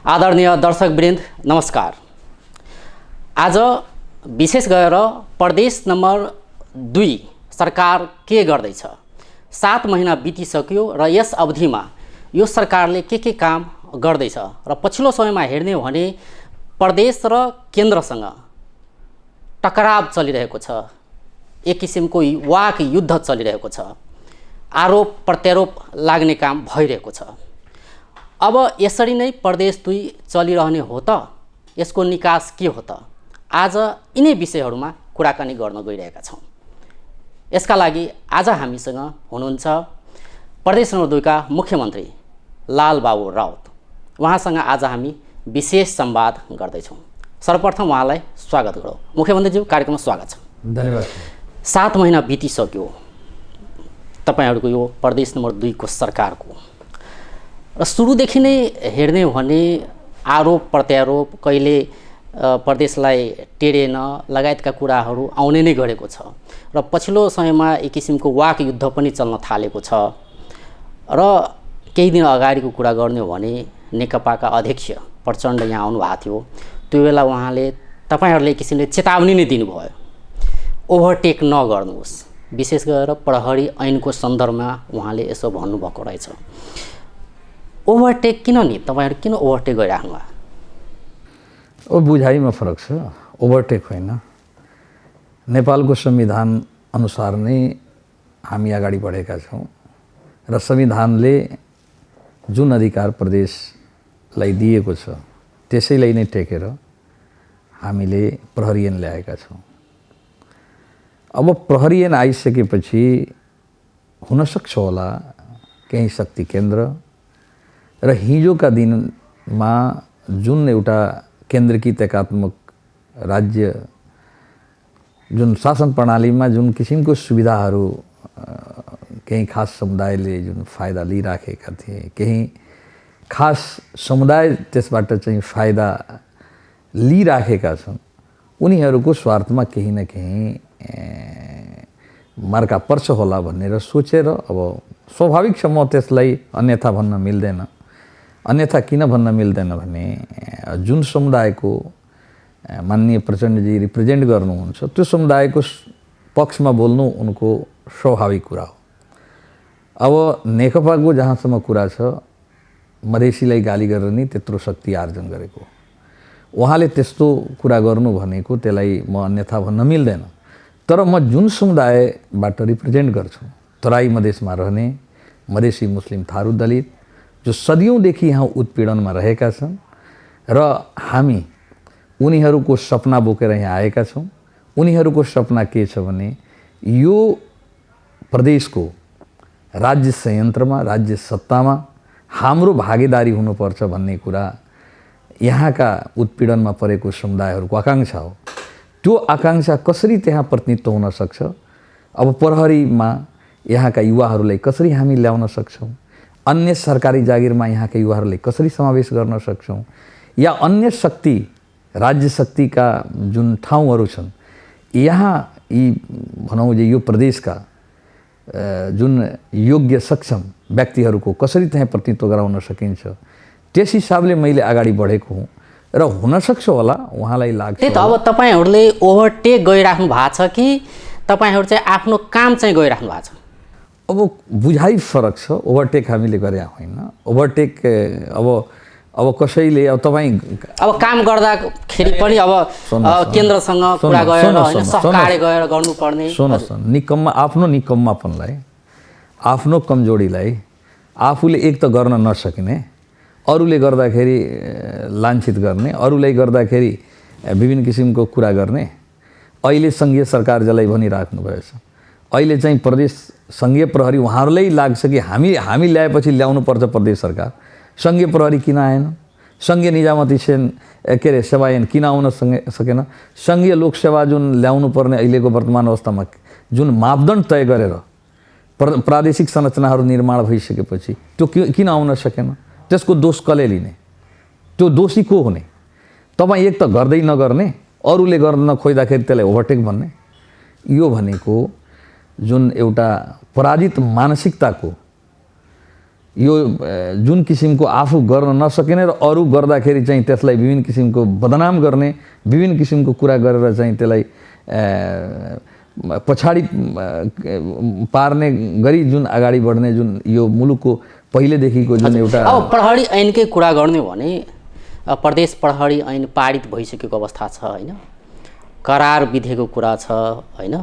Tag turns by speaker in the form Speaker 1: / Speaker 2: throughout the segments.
Speaker 1: आदरणीय दर्शकवृन्द नमस्कार। आज विशेष गरेर प्रदेश नम्बर 2 सरकार के गर्दैछ, 7 महिना बितिसक्यो र यस अवधिमा यो सरकारले के काम गर्दैछ र पछिल्लो समयमा हेर्ने हो भने प्रदेश र केन्द्रसँग टकराव चलिरहेको छ। एक किसिमको वाक युद्ध चलिरहेको छ, आरोप प्रत्यारोप लाग्ने काम भइरहेको छ। अब यसरी नै प्रदेश 2 चलिरहने हो त यसको निकास के हो त? आज यिनै विषयहरूमा कुराकानी गर्न गइरहेका छौँ। यसका लागि आज हामीसँग हुनुहुन्छ प्रदेश नम्बर 2 का मुख्यमन्त्री लालबाबु राउत। उहाँसँग आज हामी विशेष संवाद गर्दैछौँ। सर्वप्रथम उहाँलाई स्वागत गरौँ। मुख्यमन्त्रीज्यू, कार्यक्रममा स्वागत छ।
Speaker 2: धन्यवाद।
Speaker 1: 7 महिना बितिसक्यो तपाईहरुको यो प्रदेश नम्बर 2 को सरकारको, र सुरुदेखि नै हेर्ने हो भने आरोप प्रत्यारोप, कहिले प्रदेशलाई टेरेन लगायतका कुराहरू आउने नै गरेको छ र पछिल्लो समयमा एक किसिमको वाक युद्ध पनि चल्न थालेको छ। र केही दिन अगाडिको कुरा गर्ने हो भने नेकपाका अध्यक्ष प्रचण्ड यहाँ आउनु भएको थियो। त्यो बेला उहाँले तपाईहरुले एक किसिमले चेतावनी नै दिनुभयो, ओभरटेक नगर्नुहोस्। विशेष गरेर प्रहरी ऐनको सन्दर्भमा उहाँले यसो भन्नुभएको रहेछ। ओभरटेक किन नि? तपाईहरु किन ओभरटेक गरिराख्नु भयो?
Speaker 2: ओ बुझाइमा फरक छ, ओभरटेक होइन। नेपालको संविधान अनुसार नै हामी अगाडि बढेका छौँ र संविधानले जुन अधिकार प्रदेशलाई दिएको छ त्यसैलाई नै टेकेर हामीले प्रहरी ऐन ल्याएका छौँ। अब प्रहरी ऐन आइसकेपछि हुनसक्छ होला केही शक्ति केन्द्र र हिजोका दिनमा जुन एउटा केन्द्रीकृत एकात्मक राज्य जुन शासन प्रणालीमा जुन किसिमको सुविधाहरू केही खास समुदायले जुन फाइदा लिइराखेका थिए, केही खास समुदाय त्यसबाट चाहिँ फाइदा लिइराखेका छन्, उनीहरूको स्वार्थमा केही न केही मार्का पर्छ होला भनेर सोचेर अब स्वाभाविक छ, म त्यसलाई अन्यथा भन्न मिल्दैन। अन्यथा किन भन्न मिल्दैन भने जुन समुदायको माननीय प्रचण्डजी रिप्रेजेन्ट गर्नुहुन्छ त्यो समुदायको पक्षमा बोल्नु उनको स्वाभाविक कुरा हो। अब नेकपाको जहाँसम्म कुरा छ, मधेसीलाई गाली गरेर नि त्यत्रो शक्ति आर्जन गरेको, उहाँले त्यस्तो कुरा गर्नु भनेको त्यसलाई म अन्यथा भन्न मिल्दैन। तर म जुन समुदायबाट रिप्रेजेन्ट गर्छु, तराई मधेसमा रहने मधेसी मुस्लिम थारू दलित जो सदियौँदेखि यहाँ उत्पीडनमा रहेका छन् र हामी उनीहरूको सपना बोकेर यहाँ आएका छौँ। उनीहरूको सपना के छ भने यो प्रदेशको राज्य संयन्त्रमा, राज्य सत्तामा हाम्रो भागीदारी हुनुपर्छ भन्ने कुरा यहाँका उत्पीडनमा परेको समुदायहरूको आकाङ्क्षा हो। त्यो आकाङ्क्षा कसरी त्यहाँ प्रतिनिधित्व हुन सक्छ? अब प्रहरीमा यहाँका युवाहरूलाई कसरी हामी ल्याउन सक्छौँ? अन्य सरकारी जागिरमा यहाँका युवाहरूलाई कसरी समावेश गर्न सक्छौँ? या अन्य शक्ति, राज्य शक्तिका जुन ठाउँहरू छन्, यहाँ यी भनौँ जे यो प्रदेशका जुन योग्य सक्षम व्यक्तिहरूको कसरी त्यहाँ प्रतिनिधित्व गराउन सकिन्छ, त्यस हिसाबले मैले अगाडि बढेको हुँ र हुनसक्छ होला उहाँलाई लाग्छ।
Speaker 1: त्यही त, अब तपाईहरूले ओभरटेक गरिराख्नु भएको छ कि तपाईहरू चाहिँ आफ्नो काम चाहिँ गरिराख्नु भएको छ?
Speaker 2: अब बुझाइ फरक छ। ओभरटेक हामीले गरे होइन। ओभरटेक अब कसैले अब तपाईँ
Speaker 1: अब काम गर्दाखेरि पनि अब केन्द्रसँग कुरा गरेर होइन, सहकार्य गरेर गर्नुपर्ने।
Speaker 2: सुन्नुहोस्, निकम्मा आफ्नो निकम्मापनलाई, आफ्नो कमजोरीलाई आफूले एक त गर्न नसकिने, अरूले गर्दाखेरि लान्छित गर्ने, अरूलाई गर्दाखेरि विभिन्न किसिमको कुरा गर्ने। अहिले सङ्घीय सरकार जसलाई भनिराख्नु भएछ, अहिले चाहिँ प्रदेश सङ्घीय प्रहरी उहाँहरूलाई लाग्छ कि हामी ल्याएपछि ल्याउनुपर्छ प्रदेश सरकार। सङ्घीय प्रहरी किन आएन? सङ्घीय निजामती के अरे सेवा ऐन किन आउन सकेन? सङ्घीय लोकसेवा जुन ल्याउनु पर्ने अहिलेको वर्तमान अवस्थामा जुन मापदण्ड तय गरेर प्रादेशिक संरचनाहरू निर्माण भइसकेपछि त्यो किन आउन सकेन? त्यसको दोष कसले लिने? त्यो दोषी को हुने? तपाईँ एक त गर्दै नगर्ने, अरूले गर्न खोज्दाखेरि त्यसलाई ओभरटेक भन्ने। यो भनेको जुन एउटा पराजित मानसिकताको यो जुन किसिमको आफू गर्न नसकिने र अरू गर्दाखेरि चाहिँ त्यसलाई विभिन्न किसिमको बदनाम गर्ने, विभिन्न किसिमको कुरा गरेर चाहिँ त्यसलाई पछाडि पार्ने गरी जुन अगाडि बढ्ने जुन यो मुलुकको पहिलेदेखिको जुन एउटा
Speaker 1: अब प्रहरी ऐनकै कुरा गर्ने हो भने प्रदेश प्रहरी ऐन पारित भइसकेको अवस्था छ होइन, करार विधेयकको कुरा छ होइन,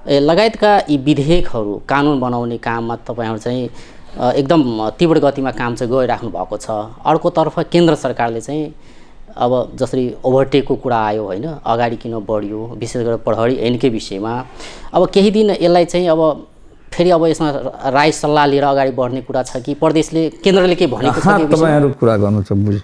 Speaker 1: लगायतका यी विधेयकहरू कानुन बनाउने काममा तपाईँहरू चाहिँ एकदम तीव्र गतिमा काम चाहिँ गरिराख्नु भएको छ। अर्कोतर्फ केन्द्र सरकारले चाहिँ अब जसरी ओभरटेकको कुरा आयो होइन, अगाडि किन बढ्यो, विशेष गरेर प्रहरी ऐनकै विषयमा अब केही दिन यसलाई चाहिँ अब फेरि अब यसमा राय सल्लाह लिएर अगाडि बढ्ने कुरा छ कि प्रदेशले केन्द्रले के भनेको छ?
Speaker 2: तपाईँहरू कुरा गर्नु छ बुझ,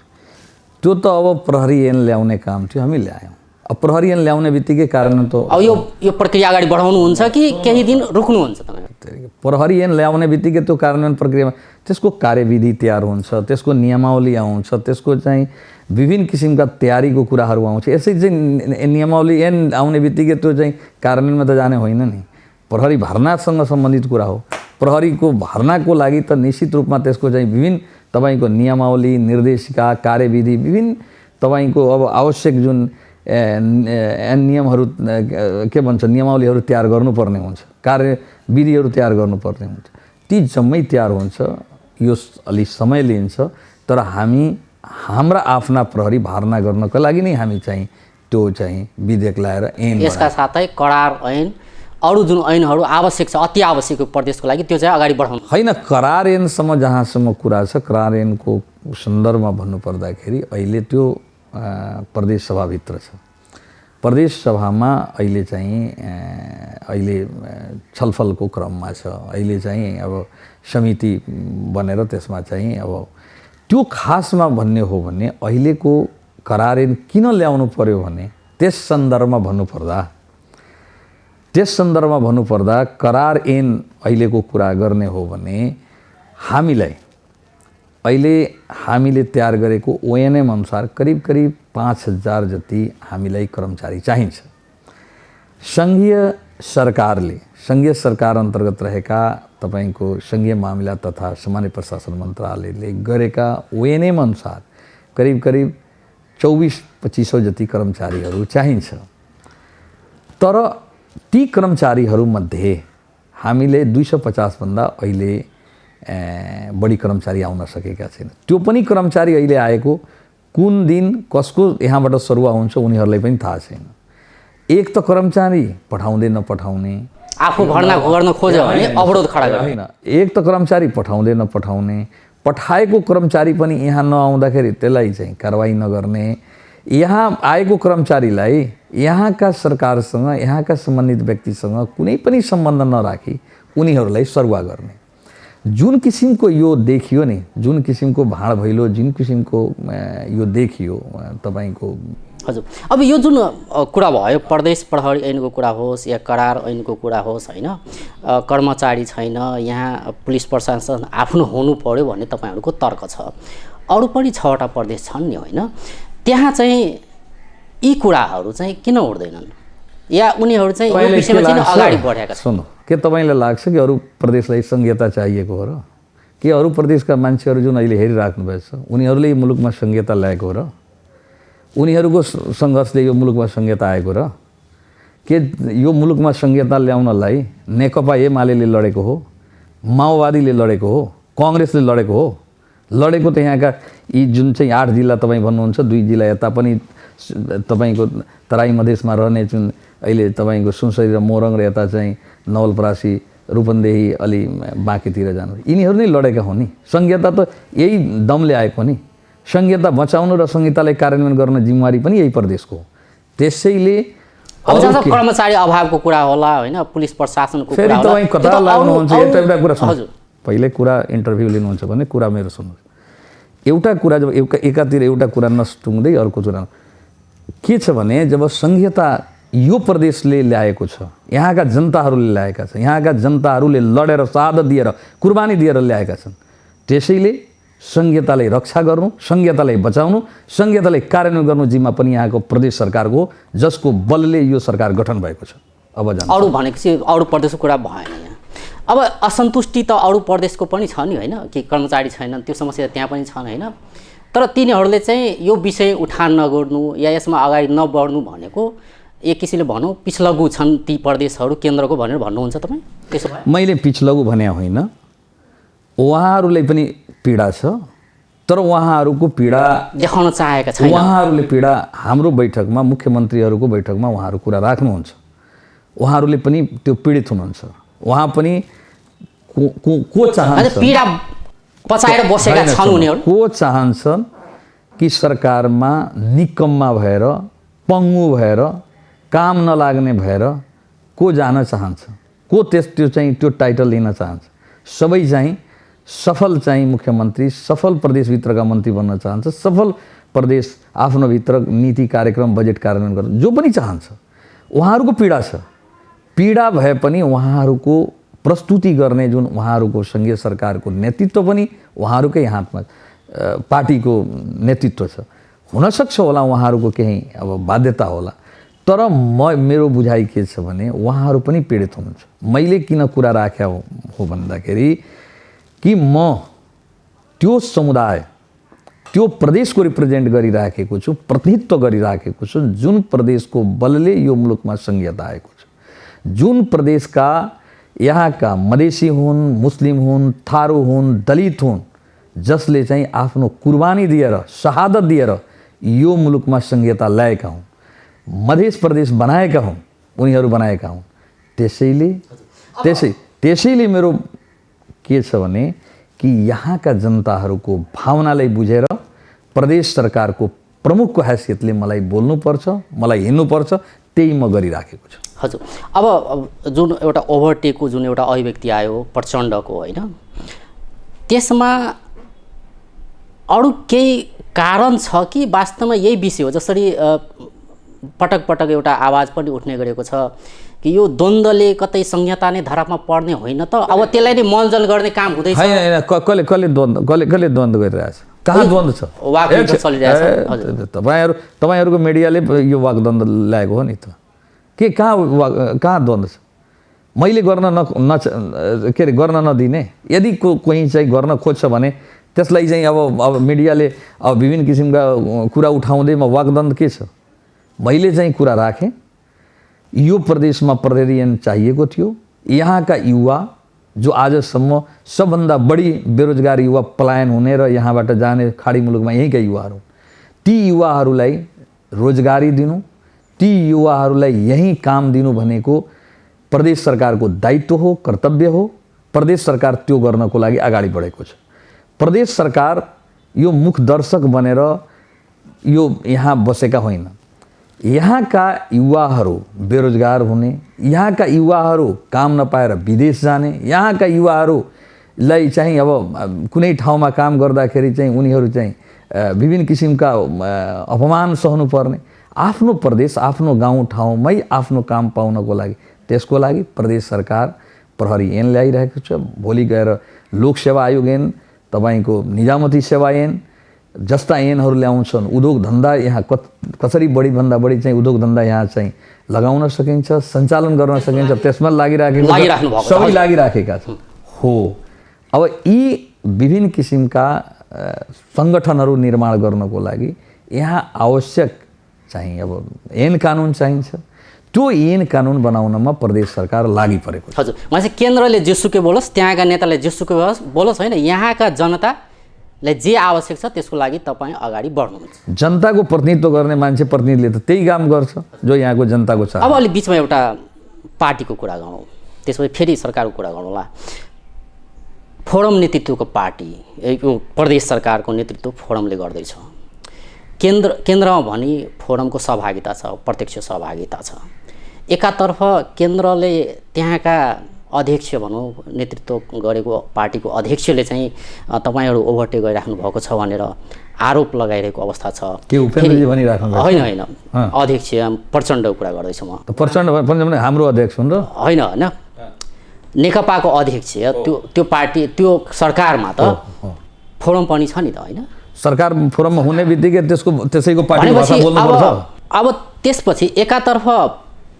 Speaker 2: त्यो त अब प्रहरी ऐन ल्याउने काम थियो, हामी ल्यायौँ। अब प्रहरी ऐन ल्याउने बित्तिकै कारण त
Speaker 1: अब यो प्रक्रिया अगाडि बढाउनुहुन्छ कि केही दिन रोक्नुहुन्छ तपाईँ?
Speaker 2: प्रहरी ऐन ल्याउने बित्तिकै त्यो कार्यान्वयन प्रक्रियामा त्यसको कार्यविधि तयार हुन्छ, त्यसको नियमावली आउँछ, त्यसको चाहिँ विभिन्न किसिमका तयारीको कुराहरू आउँछ। यसै चाहिँ नियमावली ऐन आउने बित्तिकै त्यो चाहिँ कार्यान्वयनमा त जाने होइन नि, प्रहरी भर्नासँग सम्बन्धित कुरा हो। प्रहरीको भर्नाको लागि त निश्चित रूपमा त्यसको चाहिँ विभिन्न तपाईँको नियमावली, निर्देशिका, कार्यविधि, विभिन्न तपाईँको अब आवश्यक जुन नियमहरू के भन्छ नियमावलीहरू तयार गर्नुपर्ने हुन्छ, कार्यविधिहरू तयार गर्नुपर्ने हुन्छ, ती जम्मै तयार हुन्छ। यो अलि समय लिन्छ, तर हामी हाम्रा आफ्ना प्रहरी भर्ना गर्नको लागि नै हामी चाहिँ त्यो चाहिँ विधेयक ल्याएर ऐन
Speaker 1: यसका साथै करार ऐन अरू जुन ऐनहरू आवश्यक छ, अति आवश्यक हो प्रदेशको लागि, त्यो चाहिँ अगाडि बढाउनु
Speaker 2: होइन। करार ऐनसम्म जहाँसम्म कुरा छ, करार ऐनको सन्दर्भमा भन्नुपर्दाखेरि अहिले त्यो प्रदेश सभाभित्र छ। प्रदेश सभामा अहिले चाहिँ अहिले छलफलको क्रममा छ। अहिले चाहिँ अब समिति बनेर त्यसमा चाहिँ अब त्यो खासमा भन्ने हो भने अहिलेको करार ऐन किन ल्याउनु पर्यो भने त्यस सन्दर्भमा भन्नुपर्दा करार ऐन अहिलेको कुरा गर्ने हो भने हामीले तयार गरेको ओएनएम अनुसार करिब 5,000 जति हामीलाई कर्मचारी चाहिन्छ। सङ्घीय सरकार अन्तर्गत रहेका तपाईको सङ्घीय मामिला तथा सामान्य प्रशासन मन्त्रालयले गरेका ओएनएम अनुसार करिब 24-2500 जति कर्मचारीहरू चाहिन्छ। तर ती कर्मचारीहरूमध्ये हामीले 250 भन्दा अहिले बढी कर्मचारी आउन सकेका छैन। त्यो पनि कर्मचारी अहिले आएको कुन दिन कसको यहाँबाट सरुवा हुन्छ उनीहरूलाई पनि थाहा छैन। एक त कर्मचारी पठाउँदै नपठाउने,
Speaker 1: आफू भर्ना गर्न खोज्यो भने अवरोध खडा
Speaker 2: होइन, एक त कर्मचारी पठाउँदै नपठाउने, पठाएको कर्मचारी पनि यहाँ नआउँदाखेरि त्यसलाई चाहिँ कारवाही नगर्ने, यहाँ आएको कर्मचारीलाई यहाँका सरकारसँग, यहाँका सम्बन्धित व्यक्तिसँग कुनै पनि सम्बन्ध नराखी उनीहरूलाई सरुवा गर्ने, जुन किसिमको यो देखियो नि, जुन किसिमको भाँड भैलो, जुन किसिमको यो देखियो तपाईँको।
Speaker 1: हजुर, अब यो जुन कुरा भयो प्रदेश प्रहरी ऐनको कुरा होस् या करार ऐनको कुरा होस् होइन, कर्मचारी छैन, यहाँ पुलिस प्रशासन आफ्नो हुनु पर्यो भन्ने तपाईँहरूको तर्क छ। अरू पनि 6वटा प्रदेश छन् नि होइन, त्यहाँ चाहिँ यी कुराहरू चाहिँ किन उठ्दैनन् या उनीहरू चाहिँ यो विषयमा चाहिँ अगाडि बढेका छन्?
Speaker 2: सुन्नु, के तपाईँलाई लाग्छ कि अरू प्रदेशलाई संहिता चाहिएको हो र? के अरू प्रदेशका मान्छेहरू जुन अहिले हेरिराख्नु भएको छ उनीहरूले यो मुलुकमा संहिता ल्याएको हो र? उनीहरूको सङ्घर्षले यो मुलुकमा संहिता आएको र? के यो मुलुकमा संहिता ल्याउनलाई नेकपा एमाले लडेको हो, माओवादीले लडेको हो, काङ्ग्रेसले लडेको हो? लडेको त यहाँका यी जुन चाहिँ 8 जिल्ला तपाईँ भन्नुहुन्छ, 2 जिल्ला यता पनि तपाईँको तराई मधेसमा रहने जुन अहिले तपाईँको सुनसरी र मोरङ र यता चाहिँ नवलपरासी, रूपन्देही, अलि बाँकीतिर जानु, यिनीहरू नै लडेका हो नि। संहिता त यही दमले आएको नि। संहिता बचाउनु र संहितालाई कार्यान्वयन गर्न जिम्मेवारी पनि यही प्रदेशको हो। त्यसैले
Speaker 1: अब जस्तो कर्मचारी अभावको कुरा होला होइन, पुलिस प्रशासनको कुरा होला,
Speaker 2: तपाईँ कता लाग्नुहुन्छ? एउटा कुरा सुन्नु, पहिले कुरा इन्टरभ्यू लिनुहुन्छ भने कुरा मेरो सुन्नु। एउटा कुरा जब एकातिर एउटा कुरा नसुङ्दै अर्को कुरा के छ भने, जब संहिता यो प्रदेशले ल्याएको छ, यहाँका जनताहरूले ल्याएका छन्, यहाँका जनताहरूले लडेर शहादत दिएर कुर्बानी दिएर ल्याएका छन्। त्यसैले संहितालाई रक्षा गर्नु, संहितालाई बचाउनु, संहितालाई कार्यान्वयन गर्नु जिम्मा पनि यहाँको प्रदेश सरकारको, जसको बलले यो सरकार गठन भएको छ। अब जानु
Speaker 1: अरू भनेपछि अरू प्रदेशको कुरा भएन यहाँ। अब असन्तुष्टि त अरू प्रदेशको पनि छ नि होइन, कि कर्मचारी छैनन् त्यो समस्या त्यहाँ पनि छन् होइन, तर तिनीहरूले चाहिँ यो विषय उठान नगर्नु या यसमा अगाडि नबढ्नु भनेको एक किसिमले भनौँ पिछलगु छन् ती प्रदेशहरू केन्द्रको भनेर भन्नुहुन्छ तपाईँ? त्यसो भए
Speaker 2: मैले पिछलगु भने होइन, उहाँहरूलाई पनि पीडा छ, तर उहाँहरूको पीडा
Speaker 1: देखाउन चाहेका छैन।
Speaker 2: उहाँहरूले पीडा हाम्रो बैठकमा मुख्यमन्त्रीहरूको बैठकमा उहाँहरू कुरा राख्नुहुन्छ, उहाँहरूले पनि त्यो पीडित हुनुहुन्छ, उहाँ पनि को चाहन्छ
Speaker 1: पीडा पचाएर बसेका छन् उनीहरू,
Speaker 2: को चाहन्छन् कि सरकारमा निकम्मा भएर पङ्गु भएर काम नलाग्ने भएर को जान चाहन्छ, को त्यो चाहिँ त्यो टाइटल लिन चाहन्छ? सबै चाहिँ सफल चाहिँ मुख्यमन्त्री, सफल प्रदेशभित्रका मन्त्री बन्न चाहन्छ, सफल प्रदेश आफ्नो भित्र नीति कार्यक्रम बजेट कार्यान्वयन गर्न जो पनि चाहन्छ। उहाँहरूको पीडा छ, पीडा भए पनि उहाँहरूको प्रस्तुति गर्ने जुन उहाँहरूको सङ्घीय सरकारको नेतृत्व पनि उहाँहरूकै हातमा पार्टीको नेतृत्व छ। हुनसक्छ होला उहाँहरूको केही अब बाध्यता होला, तर मेरो बुझाइ के छ भने उहाँहरू पनि पीडित हुनुहुन्छ। मैले किन कुरा राख्या हो भन्दाखेरि कि म त्यो समुदाय त्यो प्रदेशको रिप्रेजेन्ट गरिराखेको छु, प्रतिनिधित्व गरिराखेको छु, जुन प्रदेशको बलले यो मुलुकमा सङ्घीयता आएको छ, जुन प्रदेशका यहाँका मधेसी हुन्, मुस्लिम हुन्, थारू हुन्, दलित हुन्, जसले चाहिँ आफ्नो कुर्बानी दिएर शहादत दिएर यो मुलुकमा सङ्घीयता ल्याएका हुन्, मधेस प्रदेश बनाएका हुन्, उनीहरू बनाएका हुन्। त्यसैले मेरो के छ भने कि यहाँका जनताहरूको भावनालाई बुझेर प्रदेश सरकारको प्रमुखको हैसियतले मलाई बोल्नुपर्छ, मलाई हिँड्नुपर्छ, त्यही म गरिराखेको छु।
Speaker 1: हजुर, अब जुन एउटा ओभरटेकको जुन एउटा अभिव्यक्ति आयो प्रचण्डको होइन, त्यसमा अरू केही कारण छ कि वास्तवमा यही विषय हो? जसरी पटक पटक एउटा आवाज पनि उठ्ने गरेको छ कि यो द्वन्द्वले कतै संहिता नै धरापमा पर्ने होइन त, अब त्यसलाई नै मलजल गर्ने काम हुँदैछ।
Speaker 2: कसले द्वन्द्व गरिरहेछ? कहाँ द्वन्द्व छ?
Speaker 1: वाकद्वन्द्व चलिरहेछ।
Speaker 2: तपाईँहरूको मिडियाले यो वाकद्वन्द्व ल्याएको हो नि त, के कहाँ द्वन्द्व छ? मैले गर्न नदिने, यदि कोही चाहिँ गर्न खोज्छ भने त्यसलाई चाहिँ अब मिडियाले अब विभिन्न किसिमका कुरा उठाउँदै म वाकद्वन्द्व के छ? मैले चाहिँ कुरा राखेँ, यो प्रदेशमा प्रहरी ऐन चाहिएको थियो। यहाँका युवा जो आजसम्म सबभन्दा बढी बेरोजगार युवा पलायन हुने र यहाँबाट जाने खाडी मुलुकमा यहीँका युवाहरू, ती युवाहरूलाई रोजगारी दिनु, ती युवाहरूलाई यहीँ काम दिनु भनेको प्रदेश सरकारको दायित्व हो, कर्तव्य हो। प्रदेश सरकार त्यो गर्नको लागि अगाडि बढेको छ। प्रदेश सरकार यो मुखदर्शक बनेर यो यहाँ बसेका होइन। यहाँका युवाहरू बेरोजगार हुने, यहाँका युवाहरू काम नपाएर विदेश जाने, यहाँका युवाहरूलाई चाहिँ अब कुनै ठाउँमा काम गर्दाखेरि चाहिँ उनीहरू चाहिँ विभिन्न किसिमका अपमान सहनु पर्ने, आफ्नो प्रदेश आफ्नो गाउँ ठाउँमै आफ्नो काम पाउनको लागि त्यसको लागि प्रदेश सरकार प्रहरी ऐन ल्याइरहेको छ। भोलि गएर लोकसेवा आयोग ऐन, तपाईँको निजामती सेवा ऐन जस्ता ऐनहरू ल्याउँछन्। उद्योग धन्दा यहाँ कसरी बढीभन्दा बढी चाहिँ उद्योग धन्दा यहाँ चाहिँ लगाउन सकिन्छ, सञ्चालन गर्न सकिन्छ, त्यसमा सबै लागिराखेका छन्। हो, अब यी विभिन्न किसिमका सङ्गठनहरू निर्माण गर्नको लागि यहाँ आवश्यक चाहिँ अब ऐन कानुन चाहिन्छ। त्यो ऐन कानुन बनाउनमा प्रदेश सरकार लागि परेको छ।
Speaker 1: हजुर, मलाई चाहिँ केन्द्रले जेसुकै बोलोस्, त्यहाँका नेताले जेसुकै बोलोस् होइन, यहाँका जनतालाई जे आवश्यक छ त्यसको लागि तपाईँ अगाडि बढ्नुहुन्छ।
Speaker 2: जनताको प्रतिनिधित्व गर्ने मान्छे प्रतिनिधिले त त्यही काम गर्छ जो यहाँको जनताको छ।
Speaker 1: अब अलि बिचमा एउटा पार्टीको कुरा गरौँ, त्यसपछि फेरि सरकारको कुरा गरौँला। फोरम नेतृत्वको पार्टी, यो प्रदेश सरकारको नेतृत्व फोरमले गर्दैछ। केन्द्रमा भने फोरमको सहभागिता छ, प्रत्यक्ष सहभागिता छ। एकातर्फ केन्द्रले त्यहाँका अध्यक्ष भनौँ नेतृत्व गरेको पार्टीको अध्यक्षले चाहिँ तपाईँहरू ओभरटेक गरिराख्नु भएको छ भनेर आरोप लगाइरहेको अवस्था छ।
Speaker 2: के उपेन्द्रजी भनिराख्नु भएको?
Speaker 1: होइन, अध्यक्ष प्रचण्डको कुरा गर्दैछु म।
Speaker 2: प्रचण्ड हाम्रो अध्यक्ष हुन् र?
Speaker 1: होइन, नेकपाको अध्यक्ष त्यो पार्टी त्यो सरकारमा त फोरम पनि छ नि त होइन?
Speaker 2: सरकार फोरममा हुने बित्तिकै त्यसैको पार्टी भाषा बोल्नुपर्छ।
Speaker 1: अब त्यसपछि एकातर्फ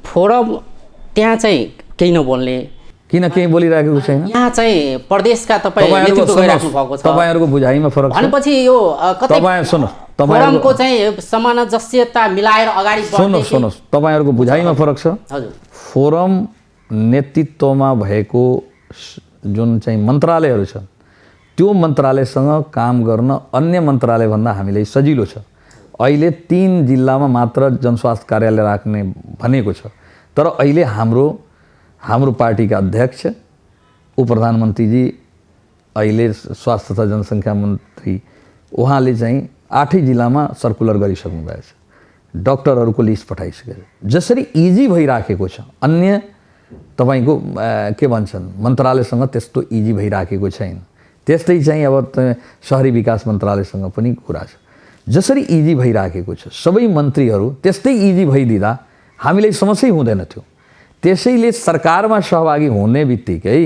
Speaker 1: फोरम त्यहाँ चाहिँ केही नबोल्ने,
Speaker 2: किन केही बोलिराखेको छैन?
Speaker 1: यहाँ चाहिँ प्रदेशका तपाईँ नेतृत्व गरिराख्नु भएको छ
Speaker 2: तपाईँहरूको बुझाइमा फरक छ।
Speaker 1: भनेपछि यो कतै
Speaker 2: तपाईँ सुन्नुहोस्,
Speaker 1: फोरमको चाहिँ सामञ्जस्यता मिलाएर अगाडि बढ्ने
Speaker 2: सुन्नुहोस्, तपाईँहरूको बुझाइमा फरक छ।
Speaker 1: हजुर
Speaker 2: फोरम नेतृत्वमा भएको जुन चाहिँ मन्त्रालयहरू छ त्यो मन्त्रालयसँग काम गर्न अन्य मन्त्रालयभन्दा हामीलाई सजिलो छ। अहिले 3 जिल्लामा मात्र जनस्वास्थ्य कार्यालय राख्ने भनेको छ, तर अहिले हाम्रो पार्टीका अध्यक्ष उपप्रधानमन्त्रीजी अहिले स्वास्थ्य तथा जनसङ्ख्या मन्त्री उहाँले चाहिँ 8 जिल्लामा सर्कुलर गरिसक्नु भएको छ, डाक्टरहरूको लिस्ट पठाइसकेको छ। जसरी इजी भइराखेको छ अन्य तपाईको के भन्छन् मन्त्रालयसँग त्यस्तो इजी भइराखेको छैन। त्यस्तै चाहिँ अब शहरी विकास मन्त्रालयसँग पनि कुरा छ। जसरी इजी भइराखेको छ सबै मन्त्रीहरू त्यस्तै इजी भइदिँदा हामीलाई समस्या हुँदैन थियो। त्यसैले सरकारमा सहभागी हुने बित्तिकै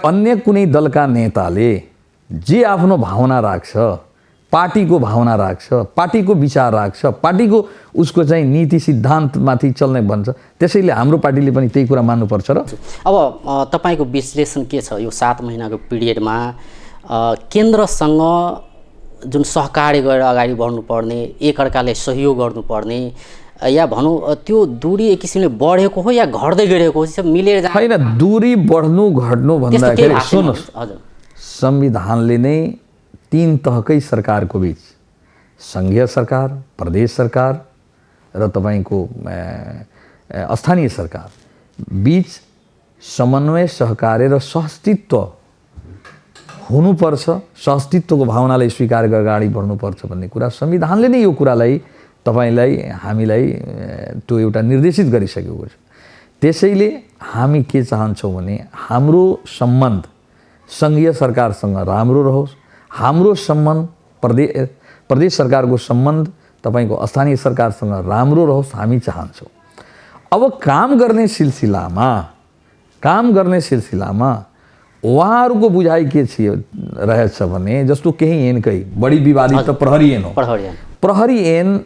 Speaker 2: अन्य कुनै दलका नेताले जे आफ्नो भावना राख्छ, पार्टीको भावना राख्छ, पार्टीको विचार राख्छ, पार्टीको उसको चाहिँ नीति सिद्धान्तमाथि चल्ने भन्छ, त्यसैले हाम्रो पार्टीले पनि त्यही कुरा मान्नुपर्छ। र
Speaker 1: अब तपाईँको विश्लेषण के छ यो 7 महिनाको पिरियडमा केन्द्रसँग जुन सहकार्य गरेर अगाडि बढ्नुपर्ने, एकअर्कालाई सहयोग गर्नुपर्ने या भनौँ त्यो दूरी एक किसिमले बढेको हो या घट्दै गएको हो? मिलेर
Speaker 2: होइन, दूरी बढ्नु घट्नु भन्दाखेरि सुन्नुहोस्,
Speaker 1: हजुर
Speaker 2: संविधानले नै 3 तहकै सरकारको बीच सङ्घीय सरकार, प्रदेश सरकार र तपाईँको स्थानीय सरकार बीच समन्वय, सहकार्य र सहअस्तित्व हुनुपर्छ। सहअस्तित्वको भावनालाई स्वीकार गरेर अगाडि बढ्नुपर्छ भन्ने कुरा संविधानले नै यो कुरालाई तपाईलाई हामीलाई त्यो एउटा निर्देशित गरिसकेको छ। त्यसैले हामी के चाहन्छौँ भने हाम्रो सम्बन्ध सङ्घीय सरकारसँग राम्रो रहोस्, हाम्रो सम्बन्ध प्रदेश सरकारको सम्बन्ध तपाईको स्थानीय सरकारसँग राम्रो रहोस् हामी चाहन्छौँ। अब काम गर्ने सिलसिलामा उहाँहरूको बुझाइ के रहेछ भने जस्तो केही ऐनकै बढी विवादित त प्रहरी ऐन हो। प्रहरी ऐन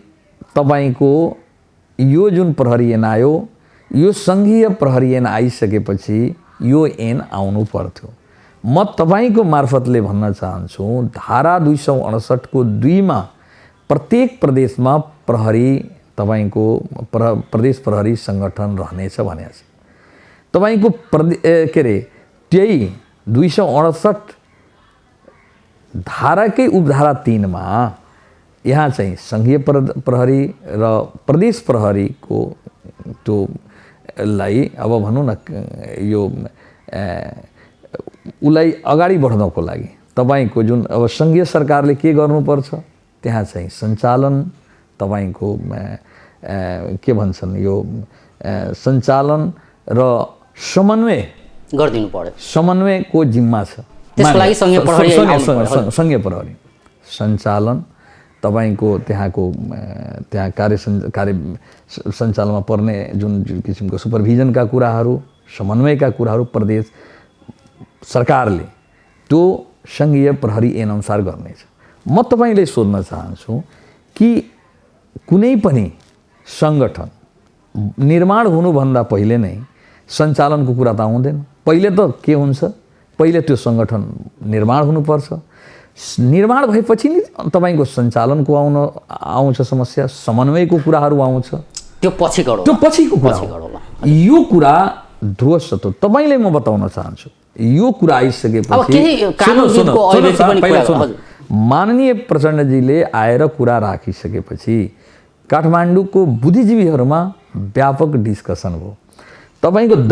Speaker 2: तपाईको यो जुन प्रहरी ऐन आयो यो सङ्घीय प्रहरी ऐन आइसकेपछि यो ऐन आउनु पर्थ्यो। म तपाईको मार्फतले भन्न चाहन्छु धारा 268 को 2 मा प्रत्येक प्रदेशमा प्रहरी तपाईको प्रदेश प्रहरी संगठन रहनेछ भनेको छ। तपाईको के अरे त्यही 268 धाराकै उपधारा 3 मा यहाँ चाहिँ सङ्घीय प्रहरी र प्रदेश प्रहरीको त्यो लाई अब भनौँ न यो उलाई अगाडि बढ्नको लागि तपाईको जुन अब सङ्घीय सरकारले के गर्नुपर्छ त्यहाँ चाहिँ सञ्चालन तपाईको के भन्छन् यो सञ्चालन र समन्वय
Speaker 1: गरिदिनु पर्यो।
Speaker 2: समन्वयको जिम्मा छ।
Speaker 1: त्यसको लागि
Speaker 2: सङ्घीय प्रहरी सञ्चालन तपाईको त्यहाँको त्यहाँ कार्य सञ्चालनमा पर्ने जुन किसिमको सुपरभिजनका कुराहरू, समन्वयका कुराहरू प्रदेश सरकारले त्यो सङ्घीय प्रहरी ऐन अनुसार गर्नेछ। म तपाईलाई सोध्न चाहन्छु कि कुनै पनि सङ्गठन निर्माण हुनुभन्दा पहिले नै सञ्चालनको कुरा त आउँदैन। पहिले त के हुन्छ, पहिले त्यो सङ्गठन निर्माण हुनुपर्छ। निर्माण भएपछि नि तपाईँको सञ्चालनको आउँछ समस्या, समन्वयको कुराहरू आउँछ,
Speaker 1: त्यो पछिको कुरा हो।
Speaker 2: यो कुरा ध्रुवस्त तपाईँलाई म बताउन चाहन्छु। यो कुरा आइसकेपछि माननीय प्रचण्डजीले आएर कुरा राखिसकेपछि काठमाडौँको बुद्धिजीवीहरूमा व्यापक डिस्कसन भयो। तपाईको द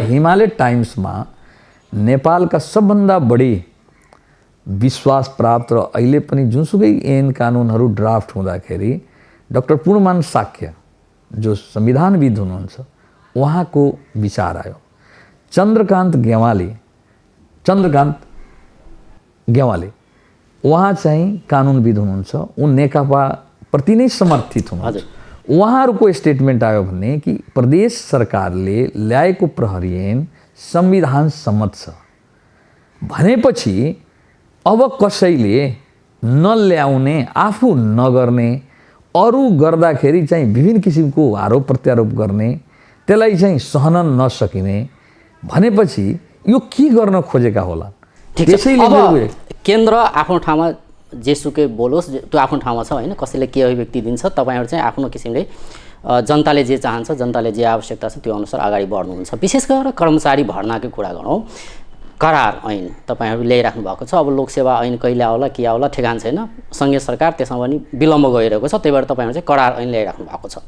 Speaker 2: हिमालय टाइम्समा नेपालका सबभन्दा बढी विश्वास प्राप्त र अहिले पनि जुनसुकै ऐन कानुनहरू ड्राफ्ट हुँदाखेरि डाक्टर पूर्णमान साक्य जो संविधानविद हुनुहुन्छ उहाँको विचार आयो। चन्द्रकान्त गेवाली उहाँ चाहिँ कानुनविद हुनुहुन्छ, ऊ नेकपा प्रति नै समर्थित हुनुहुन्छ। उहाँहरूको स्टेटमेन्ट आयो भने कि प्रदेश सरकारले ल्याएको प्रहरी ऐन संविधान सम्मत छ भनेपछि अब कसैले नल्याउने, आफू नगर्ने, अरू गर्दाखेरि चाहिँ विभिन्न किसिमको आरोप प्रत्यारोप गर्ने, त्यसलाई चाहिँ सहन नसकिने भनेपछि यो के गर्न खोजेका होला?
Speaker 1: ठिक छ। अब केन्द्र आफ्नो ठाउँमा जेसुकै बोलोस्, त्यो आफ्नो ठाउँमा छ होइन, कसैले के अभिव्यक्ति दिन्छ, तपाईँहरू चाहिँ आफ्नो किसिमले जनताले जे चाहन्छ, जनताले जे आवश्यकता छ त्यो अनुसार अगाडि बढ्नुहुन्छ। विशेष गरेर कर्मचारी भर्नाकै कुरा गरौँ, करार ऐन तपाईँहरू ल्याइराख्नु भएको छ। अब लोकसेवा ऐन कहिले आउला के आउला ठेगान छैन, सङ्घीय सरकार त्यसमा पनि विलम्ब गइरहेको छ, त्यही भएर तपाईँहरू चाहिँ करार ऐन ल्याइराख्नु भएको छ।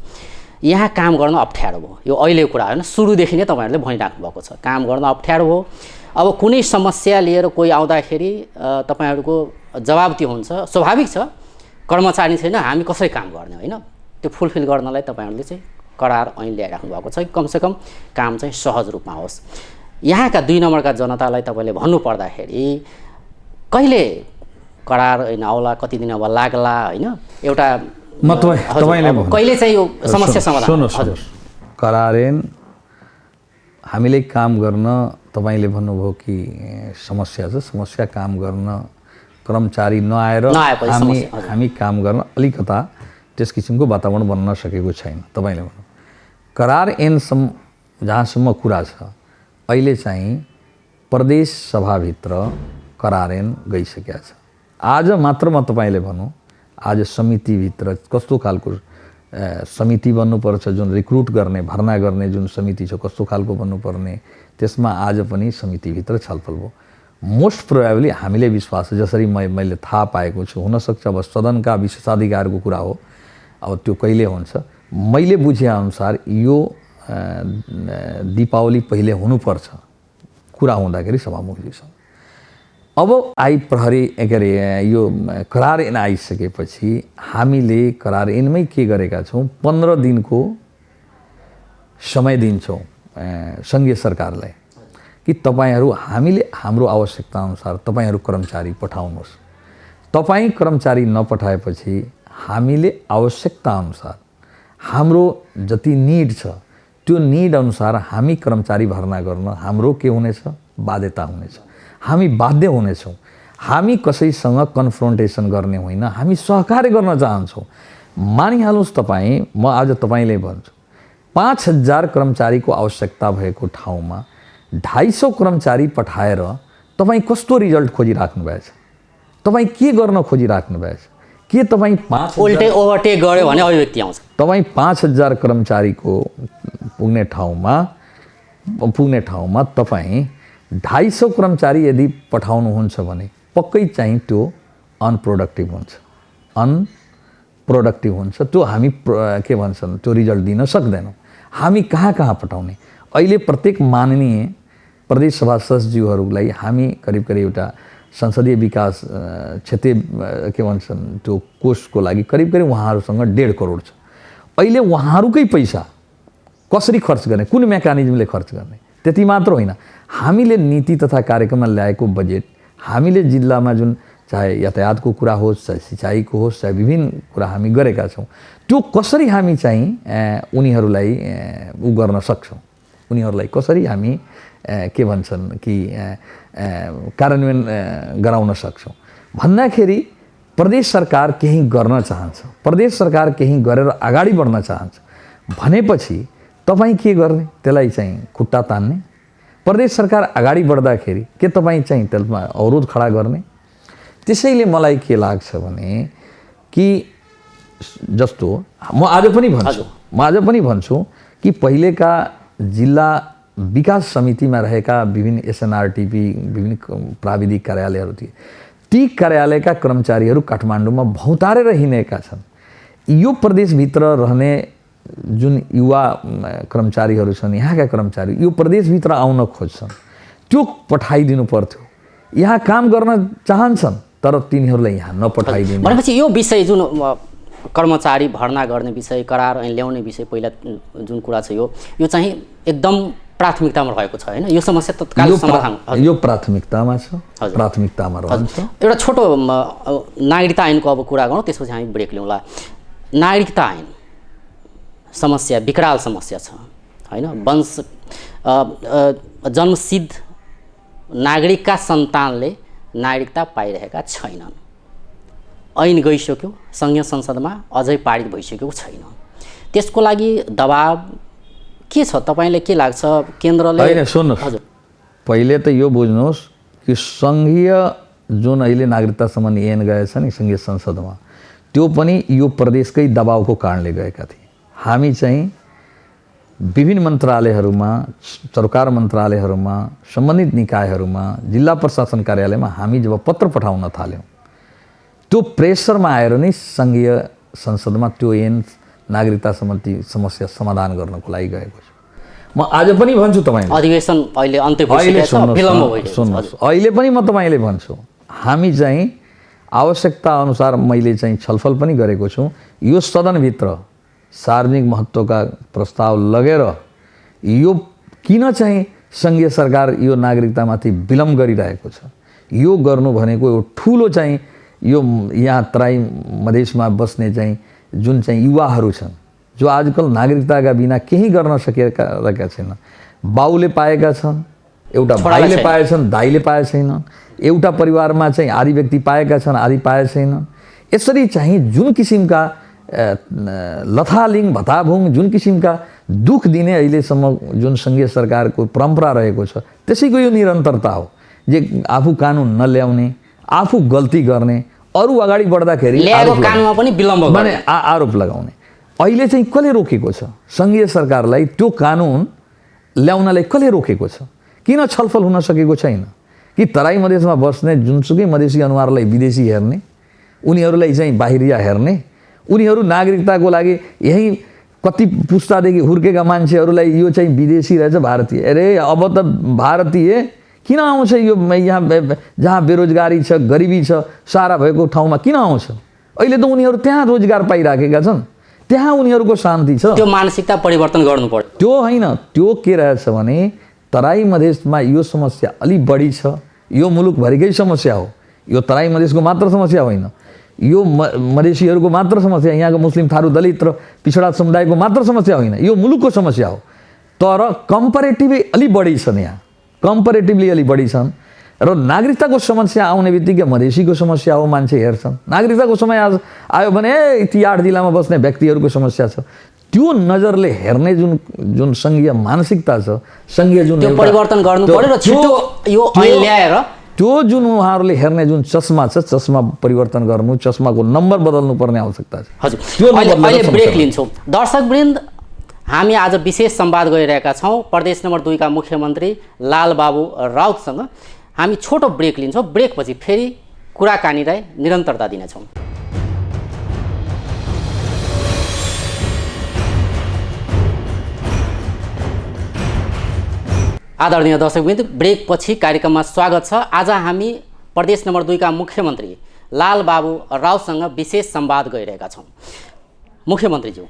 Speaker 1: यहाँ काम गर्न अप्ठ्यारो भयो, यो अहिलेको कुरा होइन, सुरुदेखि नै तपाईँहरूले भनिराख्नु भएको छ काम गर्न अप्ठ्यारो भयो। अब कुनै समस्या लिएर कोही आउँदाखेरि तपाईँहरूको जवाब त्यो हुन्छ, स्वाभाविक छ, कर्मचारी छैन हामी कसरी काम गर्ने होइन, त्यो फुलफिल गर्नलाई तपाईँहरूले चाहिँ करार ऐन ल्याइराख्नु भएको छ कि कमसेकम काम चाहिँ सहज रूपमा होस्। यहाँका 2 नम्बरका जनतालाई तपाईँले भन्नुपर्दाखेरि कहिले करार ऐन आउला, कति दिन अब लाग्ला होइन, एउटा कहिले चाहिँ यो समस्या समाधान?
Speaker 2: हजुर, करार ऐन हामीले काम गर्न, तपाईँले भन्नुभयो कि समस्या छ, समस्या काम गर्न कर्मचारी नआएर हामी काम गर्न अलिकता त्यस किसिमको वातावरण बन्न नसकेको छैन। तपाईँले भन्नु करार ऐन जहाँसम्म कुरा छ, अहिले चाहिँ प्रदेश सभाभित्र करार ऐन गइसकेको छ। आज मात्र म तपाईँले भनौँ, आज समितिभित्र कस्तो खालको समिति बन्नुपर्छ, जुन रिक्रुट गर्ने भर्ना गर्ने जुन समिति छ कस्तो खालको बन्नुपर्ने, त्यसमा आज पनि समितिभित्र छलफल भयो। मोस्ट प्रोबेबली हामीले विश्वास, जसरी मैले थाहा पाएको छु, हुनसक्छ अब सदनका विशेषाधिकारको कुरा हो, अब त्यो कहिले हुन्छ, मैले बुझेअनुसार यो दीपावली पहिले हुनुपर्छ कुरा हुँदाखेरि सभामुखजीसँग। अब प्रहरी के अरे यो करार ऐन आइसकेपछि हामीले करार ऐनमै के गरेका छौँ, 15 दिनको समय दिन्छौँ सङ्घीय सरकारलाई कि तपाईँहरू हामीले हाम्रो आवश्यकता अनुसार तपाईँहरू कर्मचारी पठाउनुहोस्। तपाईँ कर्मचारी नपठाएपछि हामीले आवश्यकता अनुसार हाम्रो जति निड छ त्यो निड अनुसार हामी कर्मचारी भर्ना गर्न हाम्रो के हुनेछ, बाध्यता हुनेछ, हामी बाध्य हुनेछौँ। हामी कसैसँग कन्फ्रोन्टेसन गर्ने होइन, हामी सहकार्य गर्न चाहन्छौँ। मानिहाल्नुहोस् तपाईँ, म आज तपाईँले भन्छु 5000 कर्मचारीको आवश्यकता भएको ठाउँमा 250 कर्मचारी पठाएर तपाईँ कस्तो रिजल्ट खोजिराख्नु भएछ, तपाईँ के गर्न खोजिराख्नु भएछ? के तपाईँ 5
Speaker 1: उल्टे ओभरटेक गर्यो भने अभिव्यक्ति आउँछ।
Speaker 2: तपाईँ 5000 कर्मचारीको पुग्ने ठाउँमा तपाईँ 250 कर्मचारी यदि पठाउनुहुन्छ भने पक्कै चाहिँ त्यो अनप्रोडक्टिभ हुन्छ, त्यो हामी के भन्छन् त्यो रिजल्ट दिन सक्दैनौँ। हामी कहाँ पठाउने? अहिले प्रत्येक माननीय प्रदेश सभा सदस्यज्यूहरूलाई हामी करिब एउटा संसदीय विकास क्षेत्रीय के भन्छन् त्यो कोषको लागि करिब उहाँहरूसँग 1.5 करोड छ। अहिले उहाँहरूकै पैसा कसरी खर्च गर्ने, कुन मेकानिजमले खर्च गर्ने, त्यति मात्र होइन, हामीले नीति तथा कार्यक्रममा ल्याएको बजेट हामीले जिल्लामा जुन चाहे यातायातको कुरा होस्, चाहे सिँचाइको होस्, चाहे विभिन्न कुरा हामी गरेका छौँ, त्यो कसरी हामी चाहिँ उनीहरूलाई गर्न सक्छौँ, उनीहरूलाई कसरी हामी के भन्छन् कि कार्यान्वयन गराउन सक्छौँ भन्दाखेरि प्रदेश सरकार केही गर्न चाहन्छ, प्रदेश सरकार केही गरेर अगाडि बढ्न चाहन्छ भनेपछि तपाईँ के गर्ने? त्यसलाई चाहिँ खुट्टा तान्ने? प्रदेश सरकार अगाडि बढ्दाखेरि के तपाईँ चाहिँ त्यसमा अवरोध खडा गर्ने? त्यसैले मलाई के लाग्छ भने कि जस्तो म आज पनि भन्छु कि पहिलेका जिल्ला विकास समितिमा रहेका विभिन्न एसएनआरटीपी विभिन्न प्राविधिक कार्यालयहरू थिए, ती कार्यालयका कर्मचारीहरू काठमाडौँमा भौतारेर हिँडेका छन्। यो प्रदेशभित्र रहने जुन युवा कर्मचारीहरू छन्, यहाँका कर्मचारी यो प्रदेशभित्र आउन खोज्छन्, त्यो पठाइदिनु पर्थ्यो। यहाँ काम गर्न चाहन्छन् तर तिनीहरूलाई यहाँ नपठाइदिनु।
Speaker 1: भनेपछि यो विषय जुन कर्मचारी भर्ना गर्ने विषय, करार ऐन ल्याउने विषय, पहिला जुन कुरा छ यो चाहिँ एकदम प्राथमिकतामा रहेको छ होइन, यो समस्या तत्काल समाधान
Speaker 2: यो प्राथमिकतामा छ, प्राथमिकतामा रहन्छ।
Speaker 1: एउटा छोटो नागरिकता ऐनको अब कुरा गरौँ, त्यसपछि हामी ब्रेक लिउँला। नागरिकता ऐन समस्या विकराल समस्या छ होइन, वंश जन्मसिद्ध नागरिकका सन्तानले नागरिकता पाइरहेका छैनन्। ऐन गइसक्यो, सङ्घीय संसदमा अझै पारित भइसकेको छैन। त्यसको लागि दबाब के छ? तपाईँलाई के लाग्छ केन्द्रले?
Speaker 2: होइन, सुन्नुहोस्,
Speaker 1: हजुर,
Speaker 2: पहिले त यो बुझ्नुहोस् कि सङ्घीय जुन अहिले नागरिकता सम्बन्धी ऐन गएछ नि सङ्घीय संसदमा, त्यो पनि यो प्रदेशकै दबावको कारणले गएका थिए। हामी चाहिँ विभिन्न मन्त्रालयहरूमा, सरकार मन्त्रालयहरूमा, सम्बन्धित निकायहरूमा, जिल्ला प्रशासन कार्यालयमा हामी जब पत्र पठाउन थाल्यौँ, त्यो प्रेसरमा आएर नै सङ्घीय संसदमा त्यो ऐन नागरिकता सम्बन्धी समस्या समाधान गर्नको लागि गएको छ। म आज पनि भन्छु तपाईँलाई,
Speaker 1: अधिवेशन अहिले अन्त्य भइसकेको छ, विलम्ब भइरहेको छ।
Speaker 2: सुन्नुहोस्, अहिले पनि म तपाईँले भन्छु, हामी चाहिँ आवश्यकता अनुसार मैले चाहिँ छलफल पनि गरेको छु। यो सदनभित्र सार्वजनिक महत्त्वका प्रस्ताव लगेर यो किन चाहिँ सङ्घीय सरकार यो नागरिकतामाथि विलम्ब गरिरहेको छ, यो गर्नु भनेको यो ठुलो चाहिँ यो यहाँ तराई मधेसमा बस्ने चाहिँ जुन चाहिँ युवाहरू छन्, जो आजकल नागरिकताका बिना केही गर्न सकेका रहेका छैनन्। बाउले पाएका छन्, एउटा भाइले पाएछन्, दाइले पाए छैनन्, एउटा परिवारमा चाहिँ आदि व्यक्ति पाएका छन्, आदि पाए छैनन्। यसरी चाहिँ जुन किसिमका लथालिङ भताभुङ, जुन किसिमका दुःख दिने अहिलेसम्म जुन सङ्घीय सरकारको परम्परा रहेको छ, त्यसैको यो निरन्तरता हो। जे आफू कानुन नल्याउने, आफू गल्ती गर्ने, अरू अगाडि बढ्दाखेरि
Speaker 1: कानुनमा पनि विलम्ब गर्ने
Speaker 2: आरोप लगाउने। अहिले चाहिँ कसले रोकेको छ? सङ्घीय सरकारलाई त्यो कानुन ल्याउनलाई कसले रोकेको छ? किन छलफल हुन सकेको छैन? कि तराई मधेसमा बस्ने जुनसुकै मधेसी अनुहारलाई विदेशी हेर्ने, उनीहरूलाई चाहिँ बाहिरिया हेर्ने, उनीहरू नागरिकताको लागि यहीँ कति पुस्तादेखि हुर्केका मान्छेहरूलाई यो चाहिँ विदेशी रहेछ, भारतीय, अरे अब त भारतीय किन आउँछ? यो यहाँ जहाँ बेरोजगारी छ, गरिबी छ, सारा भएको ठाउँमा किन आउँछ? अहिले त उनीहरू त्यहाँ रोजगार पाइराखेका छन्, त्यहाँ उनीहरूको शान्ति छ।
Speaker 1: त्यो मानसिकता परिवर्तन गर्नु पर्यो।
Speaker 2: त्यो होइन, त्यो के रहेछ भने तराई मधेसमा यो समस्या अलि बढी छ। यो मुलुकभरिकै समस्या हो, यो तराई मधेसको मात्र समस्या होइन, यो मधेसीहरूको मात्र समस्या, यहाँको मुस्लिम, थारू, दलित र पिछडा समुदायको मात्र समस्या होइन, यो मुलुकको समस्या हो। तर कम्पेरेटिभली अलि बढी छन्, यहाँ कम्पेरेटिभली अलि बढी छन्। र नागरिकताको समस्या आउने बित्तिकै मधेसीको समस्या हो, मान्छे हेर्छन्। नागरिकताको समय आयो भने ती 8 जिल्लामा बस्ने व्यक्तिहरूको समस्या छ। त्यो नजरले हेर्ने जुन सङ्घीय मानसिकता छ, सङ्घीय जुन
Speaker 1: त्यो परिवर्तन गर्नु पर्यो र छिटो यो ऐन ल्याएर
Speaker 2: त्यो जुन उहाँहरूले हेर्ने जुन चस्मा छ, चस्मा परिवर्तन गर्नु, चस्माको नम्बर बदल्नु पर्ने आवश्यकता छ।
Speaker 1: हजुर, अहिले ब्रेक लिन्छौँ। दर्शकवृन्द, हामी आज विशेष संवाद गरिरहेका छौँ प्रदेश नम्बर 2 का मुख्यमन्त्री लालबाबु राउतसँग। हामी छोटो ब्रेक लिन्छौँ। ब्रेकपछि फेरि कुराकानीलाई निरन्तरता दिनेछौँ। आदरणीय दर्शकवृन्द, ब्रेकपछि कार्यक्रममा स्वागत छ। आज हामी प्रदेश नम्बर 2 का मुख्यमन्त्री लालबाबु राउतसँग विशेष संवाद गरिरहेका छौँ। मुख्यमन्त्रीज्यू,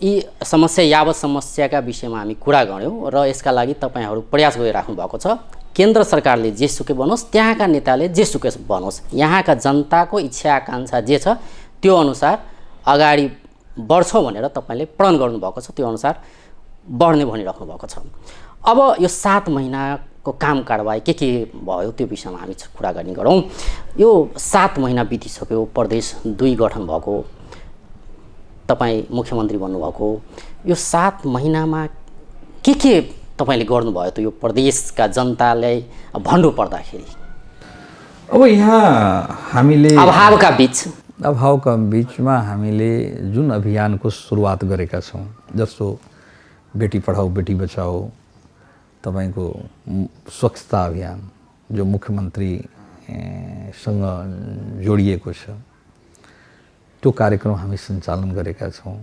Speaker 1: यी समस्या यावत समस्याका विषयमा हामी कुरा गऱ्यौँ र यसका लागि तपाईँहरू प्रयास गरिराख्नु भएको छ। केन्द्र सरकारले जेसुकै बनोस्, त्यहाँका नेताले जेसुकै बनोस्, यहाँका जनताको इच्छा आकाङ्क्षा जे छ त्यो अनुसार अगाडि बढ्छौँ भनेर तपाईँले प्रण गर्नुभएको छ, त्यो अनुसार बढ्ने भनिराख्नु भएको छ। अब यो 7 महिनाको काम कारबाही के भयो त्यो विषयमा हामी कुराकानी गरौँ। यो 7 महिना बितिसक्यो, प्रदेश 2 गठन भएको, तपाईँ मुख्यमन्त्री बन्नुभएको। यो 7 महिनामा के तपाईँले गर्नुभयो त यो प्रदेशका जनतालाई भन्नु पर्दाखेरि?
Speaker 2: अब यहाँ हामीले
Speaker 1: अभावका
Speaker 2: बिचमा हामीले जुन अभियानको सुरुवात गरेका छौँ, जस्तो बेटी पढाऊ बेटी बचाऊ, तपाईको स्वच्छता अभियान जो मुख्यमन्त्रीसँग जोडिएको छ, त्यो कार्यक्रम हामी सञ्चालन गरेका छौँ।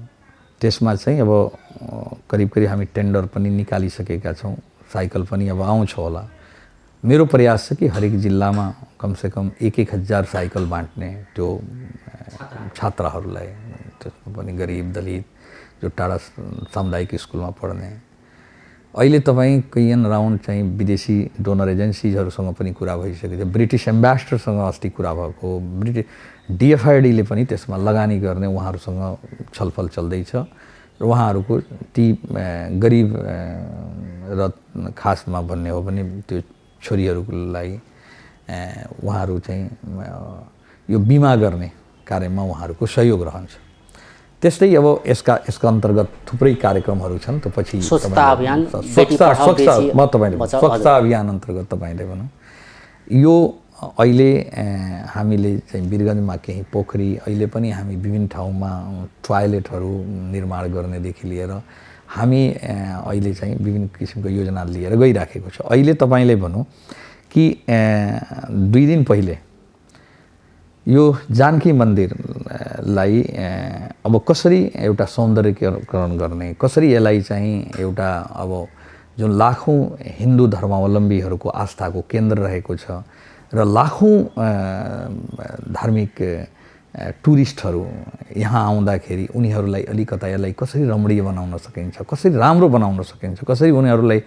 Speaker 2: त्यसमा चाहिँ अब करिब हामी टेन्डर पनि निकालिसकेका छौँ, साइकल पनि अब आउँछ होला। मेरो प्रयास छ कि हरेक जिल्लामा कमसेकम 1,000 साइकल बाँड्ने, त्यो छात्राहरूलाई, त्यसमा पनि गरिब दलित जो टाढा सामुदायिक स्कुलमा पढ्ने। अहिले तपाईँ कैयन राउन्ड चाहिँ विदेशी डोनर एजेन्सिजहरूसँग पनि कुरा भइसकेको छ, ब्रिटिस एम्बेसडरसँग अस्ति कुरा भएको, ब्रिटिस DFIDले पनि त्यसमा लगानी गर्ने उहाँहरूसँग छलफल चल्दैछ र उहाँहरूको ती गरिब र खासमा भन्ने हो भने त्यो छोरीहरूको लागि उहाँहरू चाहिँ यो बिमा गर्ने कार्यमा उहाँहरूको सहयोग रहन्छ। त्यस्तै अब यसका अन्तर्गत थुप्रै कार्यक्रमहरू छन्। त पछि
Speaker 1: स्वच्छता अभियान,
Speaker 2: स्वच्छता अभियान अन्तर्गत तपाईँले भनौँ यो अहिले हामीले चाहिँ वीरगन्जमा केही पोखरी, अहिले पनि हामी विभिन्न ठाउँमा टोयलेटहरू निर्माण गर्नेदेखि लिएर हामी अहिले चाहिँ विभिन्न किसिमको योजना लिएर गइराखेको छ। अहिले तपाईँले भनौँ कि 2 दिन पहिले यो जानकी मन्दिरलाई अब कसरी एउटा सौन्दर्यीकरण गर्ने, कसरी यसलाई चाहिँ एउटा अब जुन लाखौँ हिन्दू धर्मावलम्बीहरूको आस्थाको केन्द्र रहेको छ र लाखौँ धार्मिक टुरिस्टहरू यहाँ आउँदाखेरि उनीहरूलाई अलिकता यसलाई कसरी रमणीय बनाउन सकिन्छ, कसरी राम्रो बनाउन सकिन्छ, कसरी उनीहरूलाई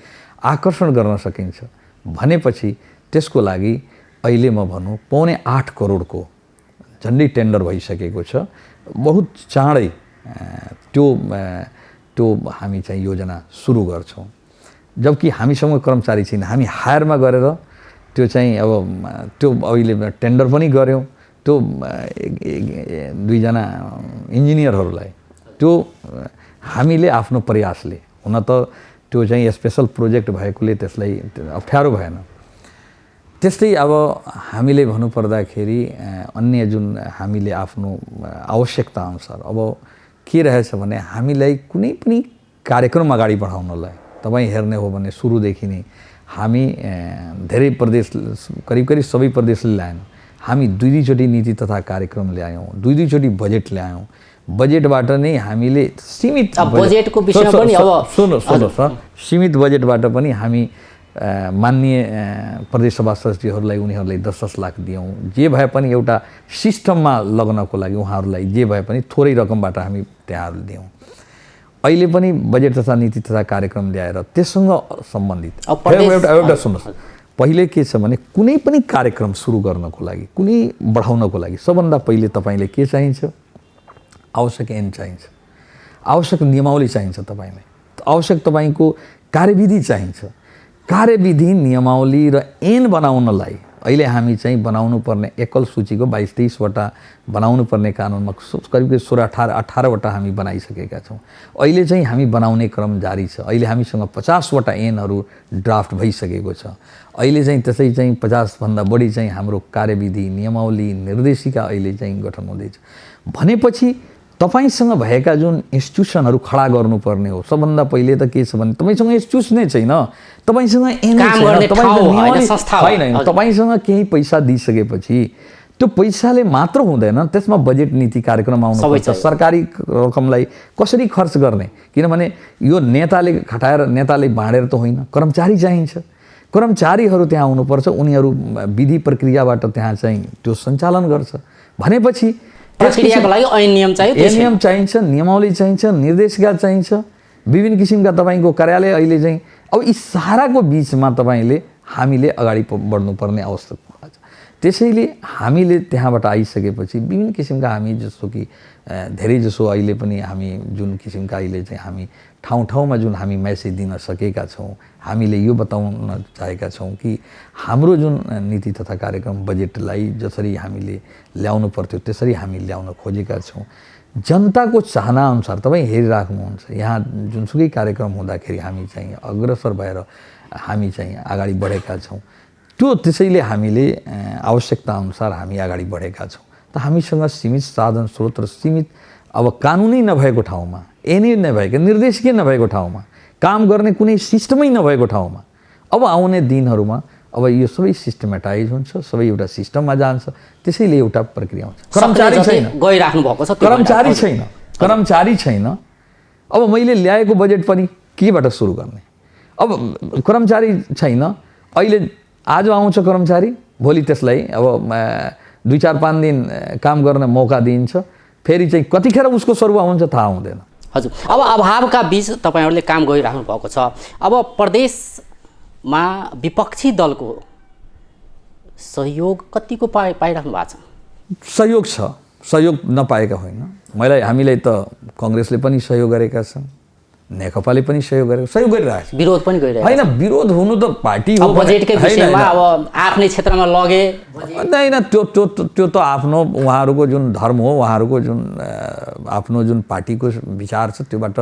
Speaker 2: आकर्षण गर्न सकिन्छ भनेपछि त्यसको लागि अहिले म भनौँ 7.5 करोडको झन्डै टेन्डर भइसकेको छ। बहुत चाँडै त्यो हामी चाहिँ योजना सुरु गर्छौँ। जबकि हामीसँग कर्मचारी छैन, हामी हायरमा गरेर त्यो चाहिँ अब त्यो अहिले टेन्डर पनि गऱ्यौँ। त्यो 2 जना इन्जिनियरहरूलाई त्यो हामीले आफ्नो प्रयासले, हुन त त्यो चाहिँ स्पेसल प्रोजेक्ट भएकोले त्यसलाई अप्ठ्यारो भएन। त्यस्तै अब हामीले भन्नुपर्दाखेरि अन्य जुन हामीले आफ्नो आवश्यकता अनुसार अब के रहेछ भने हामीलाई कुनै पनि कार्यक्रम अगाडि बढाउनलाई तपाईँ हेर्ने हो भने सुरुदेखि नै हामी धेरै प्रदेश, करिब सबै प्रदेशले ल्यायौँ। हामी 2 चोटि नीति तथा कार्यक्रम ल्यायौँ, 2 चोटि बजेट ल्यायौँ। बजेटबाट नै हामीले सीमित
Speaker 1: बजेटको विषयमा पनि अब
Speaker 2: सुन्नुहोस् सीमित बजेटबाट पनि हामी माननीय प्रदेश सभा सदस्यहरूलाई उनीहरूलाई 10-10 लाख दियौँ। जे भए पनि एउटा सिस्टममा लाग्नको लागि उहाँहरूलाई जे भए पनि थोरै रकमबाट हामी त्यहाँ दियौँ। अहिले पनि बजेट तथा नीति तथा कार्यक्रम ल्याएर त्यससँग सम्बन्धित एउटा सुन्नुहोस्, पहिले के छ भने कुनै पनि कार्यक्रम सुरु गर्नको लागि, कुनै बढाउनको लागि सबभन्दा पहिले तपाईँले के चाहिन्छ? आवश्यक ऐन चाहिन्छ, आवश्यक नियमावली चाहिन्छ, तपाईँलाई आवश्यक तपाईँको कार्यविधि चाहिन्छ। कार्यविधि, नियमावली र ऐन बनाउनलाई अहिले हामी चाहिँ बनाउनु पर्ने एकल सूचीको 22-23 वटा बनाउनु पर्ने कानुनमा करिब 16-18 वटा हामी बनाइसकेका छौँ। अहिले चाहिँ हामी बनाउने क्रम जारी छ। अहिले हामीसँग 50 वटा ऐनहरू ड्राफ्ट भइसकेको छ। अहिले चाहिँ त्यसै चाहिँ 50 भन्दा बढी चाहिँ हाम्रो कार्यविधि, नियमावली, निर्देशिका अहिले चाहिँ गठन हुँदैछ भनेपछि तपाईसँग भएका जुन इन्स्टिट्युसनहरू खडा गर्नुपर्ने हो। सबभन्दा पहिले त के छ भने तपाईसँग इन्स्टिट्युसन नै छैन, तपाईसँग ऐन छैन, तपाईसँग केही पैसा दिइसकेपछि त्यो पैसाले मात्र हुँदैन, त्यसमा बजेट नीति कार्यक्रम आउनुपर्छ। सरकारी रकमलाई कसरी खर्च गर्ने, किनभने यो नेताले खटाएर नेताले बाँडेर त होइन, कर्मचारी चाहिन्छ। कर्मचारीहरू त्यहाँ आउनुपर्छ, उनीहरू विधि प्रक्रियाबाट त्यहाँ चाहिँ त्यो सञ्चालन गर्छ भनेपछि
Speaker 1: प्रक्रियाको लागि ऐन नियम चाहियो,
Speaker 2: नियम चाहिन्छ, नियमावली चाहिन्छ, निर्देशिका चाहिन्छ, विभिन्न किसिमका तपाईँको कार्यालय अहिले चाहिँ अब यी साराको बिचमा तपाईँले हामीले अगाडि बढ्नुपर्ने आवश्यकता छ। त्यसैले हामीले त्यहाँबाट आइसकेपछि विभिन्न किसिमका हामी जस्तो कि धेरै जसो अहिले पनि हामी जुन किसिमका अहिले चाहिँ हामी ठाउँ-ठाउँमा जुन हामी मेसेज दिन सकेका छौँ, हामीले यो बताउन चाहेका छौँ कि हाम्रो जुन नीति तथा कार्यक्रम बजेटलाई जसरी हामीले ल्याउनु पर्थ्यो त्यसरी हामी ल्याउन खोजेका छौँ। जनताको चाहना अनुसार तपाईँ हेरिराख्नुहुन्छ, यहाँ जुनसुकै कार्यक्रम हुँदाखेरि हामी चाहिँ अग्रसर भएर हामी चाहिँ अगाडि बढेका छौँ। त्यो त्यसैले हामीले आवश्यकता अनुसार हामी अगाडि बढेका छौँ। त हामीसँग सीमित साधन स्रोत र सीमित अब कानुनै नभएको ठाउँमा, ऐनै नभएको, निर्देशिकै नभएको ठाउँमा, काम गर्ने कुनै सिस्टमै नभएको ठाउँमा अब आउने दिनहरूमा अब यो सबै सिस्टमेटाइज हुन्छ, सबै एउटा सिस्टममा जान्छ। त्यसैले एउटा प्रक्रिया हुन्छ। कर्मचारी छैन,
Speaker 1: गइराख्नु भएको छ,
Speaker 2: कर्मचारी छैन। अब मैले ल्याएको बजेट पनि केबाट सुरु गर्ने? अब कर्मचारी छैन, अहिले आज आउँछ कर्मचारी, भोलि त्यसलाई अब 2-4-5 दिन काम गर्न मौका दिइन्छ, फेरि चाहिँ कतिखेर उसको सरुवा हुन्छ थाहा हुँदैन।
Speaker 1: हजुर, अब अभावका बीच तपाईँहरूले काम गरिराख्नु भएको छ। अब प्रदेशमा विपक्षी दलको सहयोग कतिको पाइराख्नु भएको छ?
Speaker 2: सहयोग छ, सहयोग नपाएका होइन। हामीलाई त काङ्ग्रेसले पनि सहयोग गरेका छन्, नेकपाले पनि सहयोग गरिरहेको छ।
Speaker 1: विरोध पनि गरिरहेको
Speaker 2: होइन, विरोध हुनु त पार्टी हो।
Speaker 1: अब बजेटकै विषयमा अब आफ्नै क्षेत्रमा लगे
Speaker 2: होइन, त्यो त आफ्नो उहाँहरूको जुन धर्म हो, उहाँहरूको जुन आफ्नो जुन पार्टीको विचार छ त्योबाट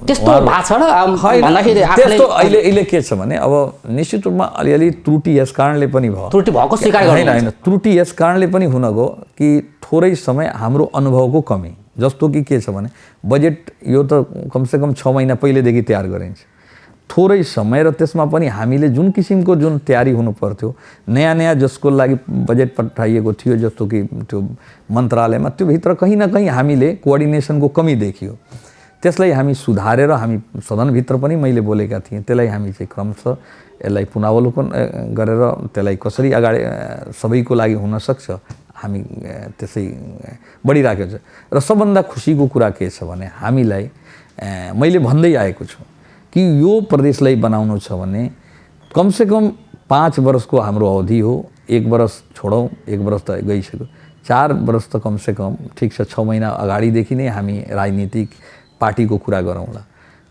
Speaker 1: त्यस्तो भएको छ र भन्दाखेरि
Speaker 2: त्यस्तो अहिले के छ भने अब निश्चित रूपमा अलिअलि त्रुटि यस कारणले पनि भयो।
Speaker 1: त्रुटि भएको स्वीकार गर्नु
Speaker 2: होइन, त्रुटि यस कारणले पनि हुन गयो कि थोरै समय हाम्रो अनुभवको कमी। जस्तो कि के छ भने बजेट यो त कमसेकम 6 महिना पहिलेदेखि तयार गरिन्छ। थोरै समय र त्यसमा पनि हामीले जुन किसिमको जुन तयारी हुनु पर्थ्यो, नयाँ जसको लागि बजेट पठाइएको थियो, जस्तो कि त्यो मन्त्रालयमा, त्यो भित्र कहीँ न कहीँ हामीले कोअर्डिनेसनको कमी देखियो। त्यसलाई हामी सुधारेर हामी सदनभित्र पनि मैले बोलेका थिएँ, त्यसलाई हामी चाहिँ क्रमशः यसलाई पुनरावलोकन गरेर त्यसलाई कसरी अगाडि सबैको लागि हुन सक्छ हामी त्यसै बढिराखेको छ। र सबभन्दा खुसीको कुरा के छ भने हामीलाई मैले भन्दै आएको छु कि यो प्रदेशलाई बनाउनु छ भने कमसेकम 5 वर्षको हाम्रो अवधि हो। 1 वर्ष छोडौँ, 1 वर्ष त गइसक्यो, 4 वर्ष त कमसेकम ठिक छ, 6 महिना अगाडिदेखि नै हामी राजनीतिक पार्टीको कुरा गरौँला।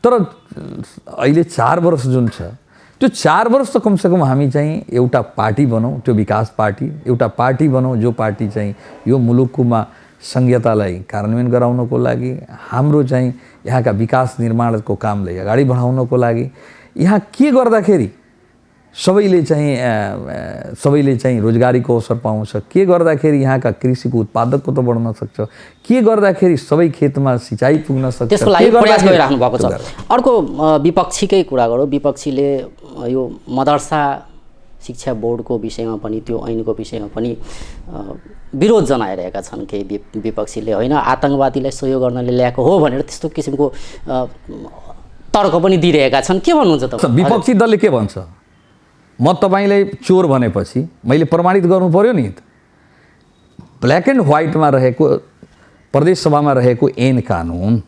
Speaker 2: तर अहिले 4 वर्ष जुन छ त्यो 4 वर्ष त कमसेकम हामी चाहिँ एउटा पार्टी बनौँ, त्यो विकास पार्टी, एउटा पार्टी बनौँ जो पार्टी चाहिँ यो मुलुकमा संहितालाई कार्यान्वयन गराउनको लागि, हाम्रो चाहिँ यहाँका विकास निर्माणको कामलाई अगाडि बढाउनको लागि, यहाँ के गर्दाखेरि सबैले चाहिँ रोजगारीको अवसर पाउँछ, के गर्दाखेरि यहाँका कृषिको उत्पादकत्व बढ्न सक्छ, के गर्दाखेरि सबै खेतमा सिँचाइ पुग्न सक्छ,
Speaker 1: त्यसको लागि प्रयास गरिराख्नु भएको छ। अर्को विपक्षीकै कुरा गरौँ, विपक्षीले यो मदरसा शिक्षा बोर्डको विषयमा पनि, त्यो ऐनको विषयमा पनि विरोध जनाइरहेका छन् केही विपक्षीले। होइन, आतङ्कवादीलाई सहयोग गर्नले ल्याएको हो भनेर त्यस्तो किसिमको तर्क पनि दिइरहेका छन्। के भन्नुहुन्छ तपाईँ?
Speaker 2: विपक्षी दलले के भन्छ? म तपाईलाई चोर भनेपछि मैले प्रमाणित गर्नु पर्यो नि त। ब्ल्याक एन्ड व्हाइटमा रहेको प्रदेश सभामा रहेको ऐन कानुन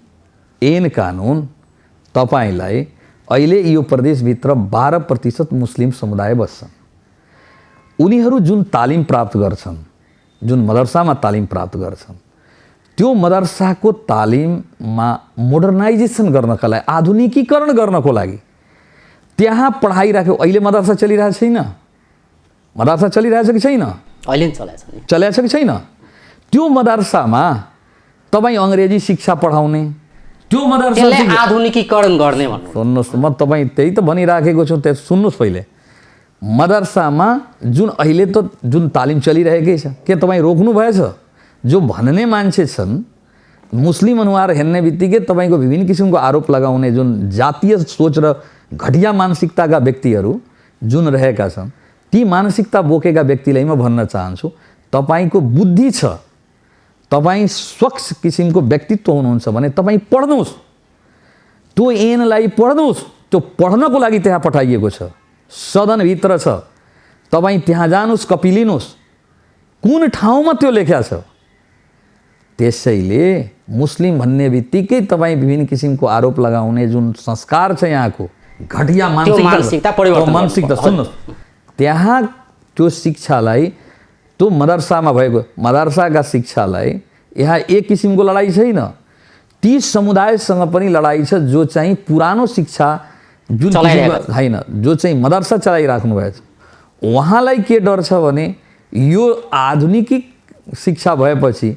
Speaker 2: तपाईलाई अहिले यो प्रदेशभित्र 12% मुस्लिम समुदाय बस्छन्। उनीहरू जुन तालिम प्राप्त गर्छन्, जुन मदरसामा तालिम प्राप्त गर्छन्, त्यो मदरसाको तालिममा मोडर्नाइजेसन गर्नका लागि, आधुनिकीकरण गर्नको लागि त्यहाँ पढाइ राख्यो। अहिले मदरसा चलिरहेको छैन? मदरसा चलिरहेछ कि छैन?
Speaker 1: अहिले
Speaker 2: चलेको छ कि छैन? त्यो मदरसामा तपाईँ अङ्ग्रेजी शिक्षा पढाउने, त्यो मदरसाले
Speaker 1: आधुनिकीकरण गर्ने भन्नु।
Speaker 2: सुन्नुहोस्, म तपाईँ त्यही त भनिराखेको छु, त्यो सुन्नुहोस्। पहिले मदरसामा जुन अहिले त जुन तालिम चलिरहेकै छ, के तपाईँ रोक्नु भएछ? जो भन्ने मान्छे छन्, मुस्लिम अनुहार हेर्ने बित्तिकै तपाईँको विभिन्न किसिमको आरोप लगाउने जुन जातीय सोच र घटिया मानसिकताका व्यक्तिहरू जुन रहेका छन्, ती मानसिकता बोकेका व्यक्तिलाई म भन्न चाहन्छु, तपाईँको बुद्धि छ, तपाईँ स्वच्छ किसिमको व्यक्तित्व हुनुहुन्छ भने तपाईँ पढ्नुहोस्, त्यो ऐनलाई पढ्नुहोस्। त्यो पढ्नको लागि त्यहाँ पठाइएको छ, सदनभित्र छ, तपाईँ त्यहाँ जानुहोस्, कपी लिनुहोस्, कुन ठाउँमा त्यो लेख्या छ। त्यसैले मुस्लिम भन्ने बित्तिकै तपाईँ विभिन्न किसिमको आरोप लगाउने जुन संस्कार छ यहाँको घटिया मानसिकता सुन्नुहोस्, त्यहाँ त्यो शिक्षालाई, त्यो मदरसामा भएको मदरसाका शिक्षालाई यहाँ एक किसिमको लडाइँ छैन, ती समुदायसँग पनि लडाइँ छ जो चाहिँ पुरानो शिक्षा जुन होइन, जो चाहिँ मदरसा चलाइराख्नु भएछ। उहाँलाई के डर छ भने यो आधुनिकी शिक्षा भएपछि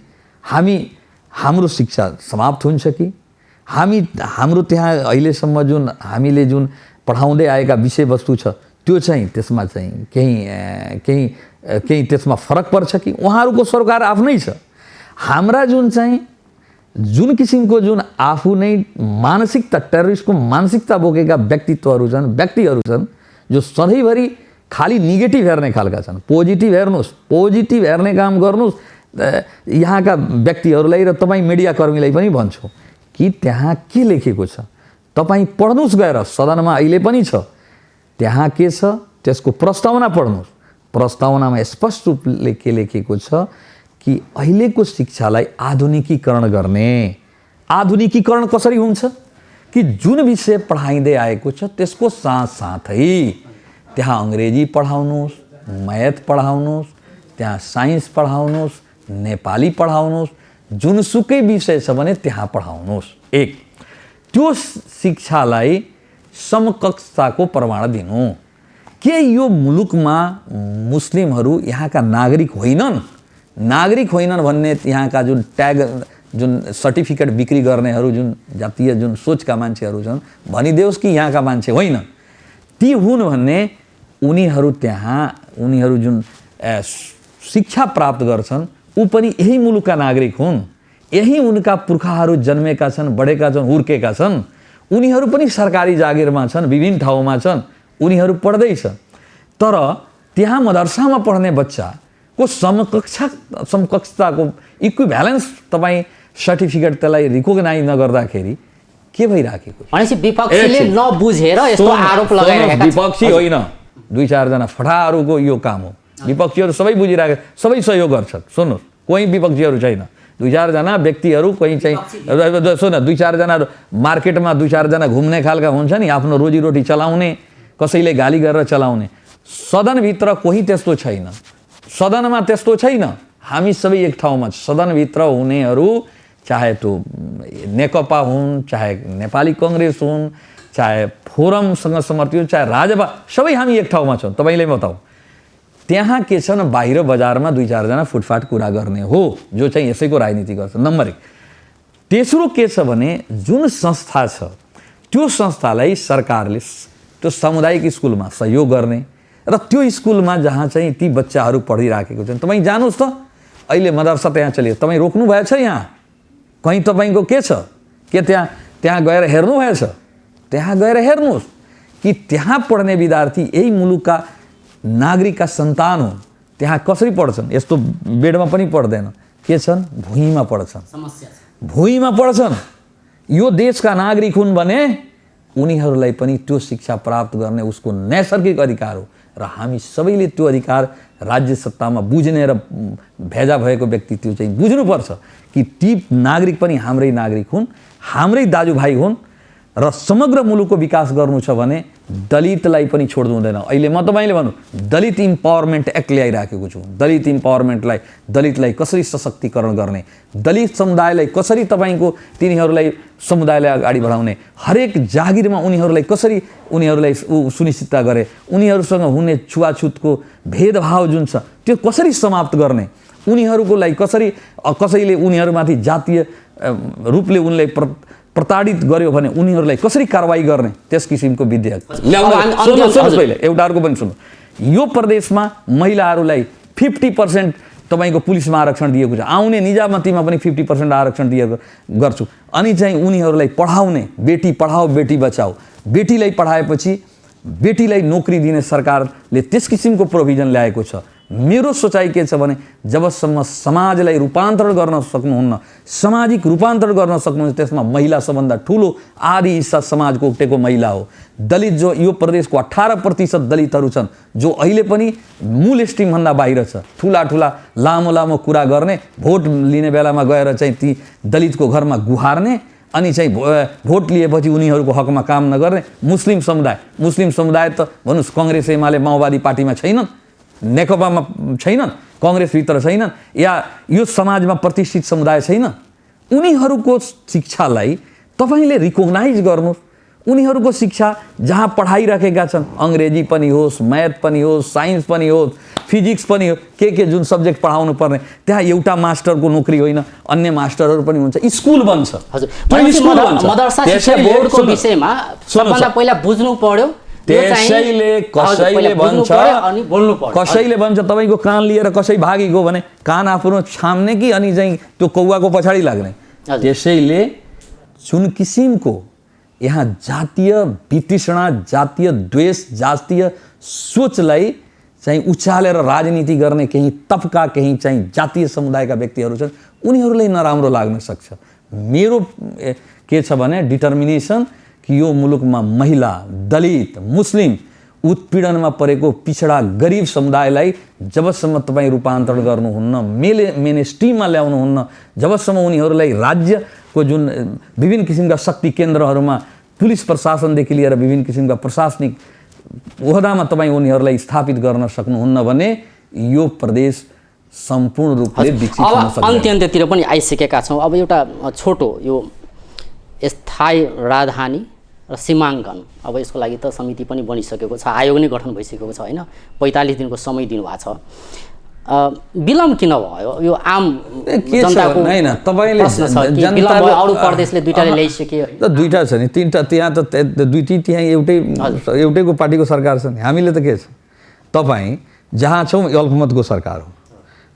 Speaker 2: हाम्रो शिक्षा समाप्त हुन्छ कि हाम्रो त्यहाँ अहिलेसम्म जुन हामीले जुन पढाउँदै आएका विषयवस्तु छ त्यो चाहिँ त्यसमा चाहिँ केही त्यसमा फरक पर्छ कि उहाँहरूको सरकार आफ्नै छ। हाम्रा जुन किसिमको जुन आफू नै मानसिकता, टेररिस्टको मानसिकता बोकेका व्यक्तित्वहरू छन् जो सधैँभरि खालि नेगेटिभ हेर्ने खालका छन्। पोजिटिभ हेर्नुहोस्, पोजिटिभ हेर्ने काम गर्नुहोस्। यहाँका व्यक्तिहरूलाई र तपाईँ मिडियाकर्मीलाई पनि भन्छु कि त्यहाँ के लेखेको छ तपाईँ पढ्नुहोस्, गएर सदनमा अहिले पनि छ, त्यहाँ के छ त्यसको प्रस्तावना पढ्नुहोस्। प्रस्तावनामा स्पष्ट रूपले के लेखेको छ कि अहिलेको शिक्षालाई आधुनिकीकरण गर्ने। आधुनिकीकरण कसरी हुन्छ कि जुन विषय पढाइँदै आएको छ त्यसको साथसाथै त्यहाँ अङ्ग्रेजी पढाउनुहोस्, म्याथ पढाउनुहोस्, त्यहाँ साइन्स पढाउनुहोस्, नेपाली पढाउनुहोस्, जुनसुकै विषय छ भने त्यहाँ पढाउनुहोस्। एक त्यो शिक्षालाई समकक्षताको प्रमाण दिनु। के यो मुलुकमा मुस्लिमहरू यहाँका नागरिक होइनन् भन्ने यहाँका जुन ट्याग जुन सर्टिफिकेट बिक्री गर्नेहरू जुन जातीय जुन सोचका मान्छेहरू छन् भनिदेओस् कि यहाँका मान्छे होइन, ती हुन् भन्ने उनीहरू जुन शिक्षा प्राप्त गर्छन् ऊ पनि यही मुलुकका नागरिक हुन्, यही उनका पुर्खाहरू जन्मेका छन्, बढेका छन्, हुर्केका छन्, उनीहरू पनि सरकारी जागिरमा छन्, विभिन्न ठाउँमा छन्, उनीहरू पढ्दैछ। तर त्यहाँ मदरसामा पढ्ने बच्चाको समकक्षताको इक्विभ्यालेन्स तपाईँ सर्टिफिकेट त्यसलाई रिकग्नाइज नगर्दाखेरि के भइराखेको?
Speaker 1: भनेपछि विपक्षीले नबुझेर यस्तो आरोप लगाइरहेका छन्।
Speaker 2: विपक्षी होइन, 2-4 जना फटाहरूको यो काम हो। विपक्षीहरू सबै बुझिरहेको, सबै सहयोग गर्छन्। सुन्नुहोस्, कोही विपक्षीहरू छैन, 2-4 जना व्यक्तिहरू कोही चाहिँ सुन 2-4 जना मार्केटमा 2-4 जना घुम्ने खालका हुन्छ नि, आफ्नो रोजीरोटी चलाउने, कसैले गाली गरेर चलाउने। सदनभित्र कोही त्यस्तो छैन, सदनमा त्यस्तो छैन। हामी सबै एक ठाउँमा, सदनभित्र हुनेहरू चाहे त्यो नेकपा हुन्, चाहे नेपाली कङ्ग्रेस हुन्, चाहे फोरमसँग समर्थित, चाहे राजपा, सबै हामी एक ठाउँमा छौँ। तपाईँले बताऊ त्यहाँ के छ न, बाहिर बजारमा 2-4 जना फुटफाट कुरा गर्ने हो जो चाहिँ यसैको राजनीति गर्छ। नम्बर 1। तेस्रो के छ भने जुन संस्था छ त्यो संस्थालाई सरकारले त्यो सामुदायिक स्कुलमा सहयोग गर्ने र त्यो स्कुलमा जहाँ चाहिँ ती बच्चाहरू पढिराखेको छन्। तपाईँ जानुहोस् त, अहिले मदरसा त्यहाँ चल्यो, तपाईँ रोक्नु भएछ यहाँ कहीँ? तपाईँको के छ के त्यहाँ गएर हेर्नु भएछ? त्यहाँ गएर हेर्नुहोस् कि त्यहाँ पढ्ने विद्यार्थी यही मुलुकका नागरिकका सन्तान हुन्। त्यहाँ कसरी पढ्छन्? यस्तो बेडमा पनि पढ्दैन, के छन्? भुइँमा पढ्छन्, भुइँमा पढ्छन्। यो देशका नागरिक हुन् भने उनीहरूलाई पनि त्यो शिक्षा प्राप्त गर्ने उसको नैसर्गिक अधिकार हो र हामी सबैले त्यो अधिकार राज्य सत्तामा बुझ्ने र भेजा भएको व्यक्ति त्यो चाहिँ बुझ्नुपर्छ कि ती नागरिक पनि हाम्रै नागरिक हुन्, हाम्रै दाजुभाइ हुन् र समग्र मुलुकको विकास गर्नु छ भने दलितलाई पनि छोड्नु हुँदैन। अहिले म तपाईँले भन्नु दलित इम्पावरमेन्ट एक्ट ल्याइराखेको छु। दलित इम्पावरमेन्टलाई, दलितलाई कसरी सशक्तिकरण गर्ने, दलित समुदायलाई कसरी तपाईँको तिनीहरूलाई समुदायलाई अगाडि बढाउने, हरेक जागिरमा उनीहरूलाई कसरी उनीहरूलाई सुनिश्चितता गरे, उनीहरूसँग हुने छुवाछुतको भेदभाव जुन छ त्यो कसरी समाप्त गर्ने, उनीहरूको लागि कसैले उनीहरूमाथि जातीय रूपले उनलाई प्रताडित गर्यो भने उनीहरूलाई कसरी कारवाही गर्ने, त्यस किसिमको विधेयक ल्याउनु। पहिले एउटा अर्को पनि सुन्नु, यो प्रदेशमा महिलाहरूलाई 50% तपाईँको पुलिसमा आरक्षण दिएको छ, आउने निजामतीमा पनि 50% आरक्षण दिएको गर्छु। अनि चाहिँ उनीहरूलाई पढाउने, बेटी पढाओ बेटी बचाओ, बेटीलाई पढाएपछि बेटीलाई नोकरी दिने सरकारले त्यस किसिमको प्रोभिजन ल्याएको छ। मेरो सोचाइ के छ भने जबसम्म समाजलाई रूपान्तरण गर्न सक्नुहुन्न, सामाजिक रूपान्तरण गर्न सक्नुहुन्छ, त्यसमा महिला सबभन्दा ठुलो आधी हिस्सा समाजको उठेको महिला हो। दलित जो यो प्रदेशको 18% दलितहरू छन् जो अहिले पनि मूल स्ट्रिमभन्दा बाहिर छ। ठुला लामो कुरा गर्ने, भोट लिने बेलामा गएर चाहिँ ती दलितको घरमा गुहार्ने, अनि चाहिँ भोट लिएपछि उनीहरूको हकमा काम नगर्ने। मुस्लिम समुदाय त भन्नुहोस् कङ्ग्रेस एमाले माओवादी पार्टीमा छैनन्, नेकपामा छैनन्, कङ्ग्रेसभित्र छैनन्, या यो समाजमा प्रतिष्ठित समुदाय छैन। उनीहरूको शिक्षालाई तपाईँले रिकग्नाइज गर्नुहोस्। उनीहरूको शिक्षा जहाँ पढाइराखेका छन्, अङ्ग्रेजी पनि होस्, म्याथ पनि होस्, साइन्स पनि होस्, फिजिक्स पनि हो, के जुन सब्जेक्ट पढाउनु पर्ने, त्यहाँ एउटा मास्टरको नोकरी होइन, अन्य मास्टरहरू पनि हुन्छ, स्कुल बन्छ।
Speaker 1: मदरसा शिक्षा बोर्डको विषयमा सबभन्दा पहिला बुझ्नु पर्यो।
Speaker 2: त्यसैले कसैले भन्छ तपाईँको कान लिएर कसै भागेको भने कान आफ्नो छाम्ने कि अनि चाहिँ त्यो कौवाको पछाडि लाग्ने। त्यसैले जुन किसिमको यहाँ जातीय वितृष्णा, जातीय द्वेष, जातीय सोचलाई चाहिँ उचालेर राजनीति गर्ने केही तबका, केही चाहिँ जातीय समुदायका व्यक्तिहरू छन्, उनीहरूलाई नराम्रो लाग्न सक्छ। मेरो के छ भने डिटर्मिनेसन कि यो मुलुकमा महिला, दलित, मुस्लिम, उत्पीडनमा परेको पिछडा गरिब समुदायलाई जबसम्म तपाईँ रूपान्तरण गर्नुहुन्न, मेनस्ट्रिममा ल्याउनुहुन्न, जबसम्म उनीहरूलाई राज्यको जुन विभिन्न किसिमका शक्ति केन्द्रहरूमा पुलिस प्रशासनदेखि लिएर विभिन्न किसिमका प्रशासनिक ओहदामा तपाईँ उनीहरूलाई स्थापित गर्न सक्नुहुन्न भने यो प्रदेश सम्पूर्ण रूपले विकसित हुन सक्दैन।
Speaker 1: अन्त्यतिर पनि आइसकेका छौँ। अब एउटा छोटो यो स्थायी राजधानी र सीमाङ्कन, अब यसको लागि त समिति पनि बनिसकेको छ, आयोग नै गठन भइसकेको छ होइन, 45 दिनको समय दिनुभएको छ। विलम्ब किन भयो? यो आम जनताको प्रश्न छ कि विलम्ब भयो, अरू प्रदेशले दुईटाले ल्याइसके
Speaker 2: त दुईटा छ नि, तीनटा, त्यहाँ त त्यहाँ एउटैको पार्टीको सरकार छ नि। हामीले त के छ, तपाईँ जहाँ छौँ अल्पमतको सरकार हो,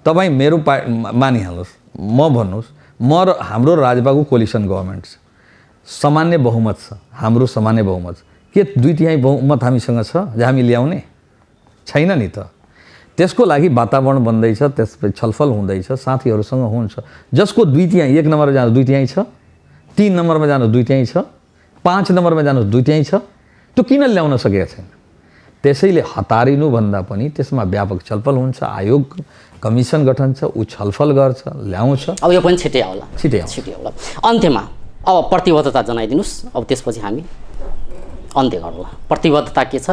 Speaker 2: तपाईँ मेरो मानिहाल्नुहोस्, म भन्नुहोस्, म र हाम्रो राजपाको कोलिसन गभर्मेन्ट छ, सामान्य बहुमत छ, हाम्रो सामान्य बहुमत छ, के 2/3 बहुमत हामीसँग छ जे हामी ल्याउने? छैन नि त। त्यसको लागि वातावरण बन्दैछ, त्यसपछि छलफल हुँदैछ, साथीहरूसँग हुन्छ, जसको 2/3 1 नम्बरमा जानु 2/3 छ, 3 नम्बरमा जानु 2/3 छ, 5 नम्बरमा जानु 2/3 छ, त्यो किन ल्याउन सकेका छैन? त्यसैले हतारिनुभन्दा पनि त्यसमा व्यापक छलफल हुन्छ, आयोग कमिसन गठन छ, ऊ छलफल गर्छ, ल्याउँछ।
Speaker 1: अब यो पनि छिटै आउला,
Speaker 2: छिटै
Speaker 1: आउला। अन्त्यमा अब प्रतिबद्धता जनाइदिनुहोस्, अब त्यसपछि हामी अन्त्य गरौँला। प्रतिबद्धता के छ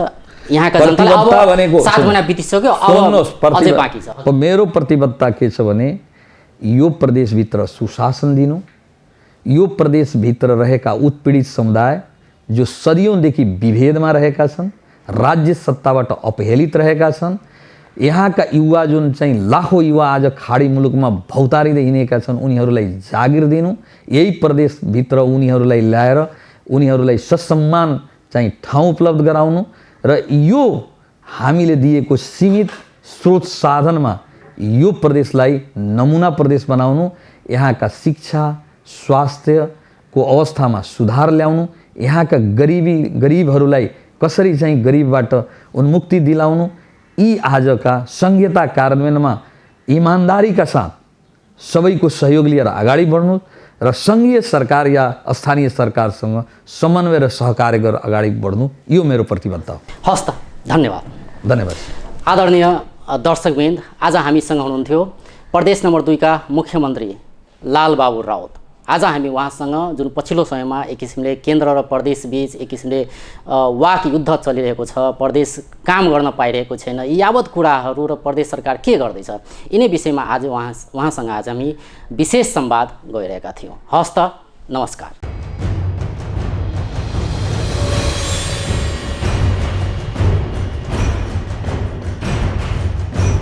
Speaker 1: यहाँका जनताले? अब 7 महिना बितिसक्यो, अब अझै बाँकी छ।
Speaker 2: मेरो प्रतिबद्धता के छ भने यो प्रदेशभित्र सुशासन दिनु, यो प्रदेशभित्र रहेका उत्पीडित समुदाय जो सदियौँदेखि विभेदमा रहेका छन्, राज्य सत्ताबाट अपहेलित रहेका छन्, यहाँका युवा जुन चाहिँ लाखौँ युवा आज खाडी मुलुकमा भौतारिँदै हिँडेका छन्, उनीहरूलाई जागिर दिनु, यही प्रदेशभित्र उनीहरूलाई ल्याएर उनीहरूलाई ससम्मान चाहिँ ठाउँ उपलब्ध गराउनु र यो हामीले दिएको सीमित स्रोत साधनमा यो प्रदेशलाई नमुना प्रदेश बनाउनु, यहाँका शिक्षा स्वास्थ्यको अवस्थामा सुधार ल्याउनु, यहाँका गरिबहरूलाई कसरी चाहिँ गरिबबाट उन्मुक्ति दिलाउनु, यी आजका संहिता कार्यान्वयनमा इमान्दारीका साथ सबैको सहयोग लिएर अगाडि बढ्नु र सङ्घीय सरकार या स्थानीय सरकारसँग समन्वय र सहकार्य गरेर अगाडि बढ्नु, यो मेरो प्रतिबद्धता हो।
Speaker 1: हस् त, धन्यवाद।
Speaker 2: धन्यवाद।
Speaker 1: आदरणीय दर्शकवृन्द, आज हामीसँग हुनुहुन्थ्यो प्रदेश नम्बर 2 का मुख्यमन्त्री लालबाबु राउत। आज हामी उहाँसँग जुन पछिल्लो समयमा एक किसिमले केन्द्र र प्रदेश बीच एक किसिमले वाक युद्ध चलिरहेको छ, प्रदेश काम गर्न पाइरहेको छैन, यी यावत कुराहरू र प्रदेश सरकार के गर्दैछ, यिनै विषयमा आज उहाँसँग आज हामी विशेष संवाद गरिरहेका थियौँ। हस्त, नमस्कार।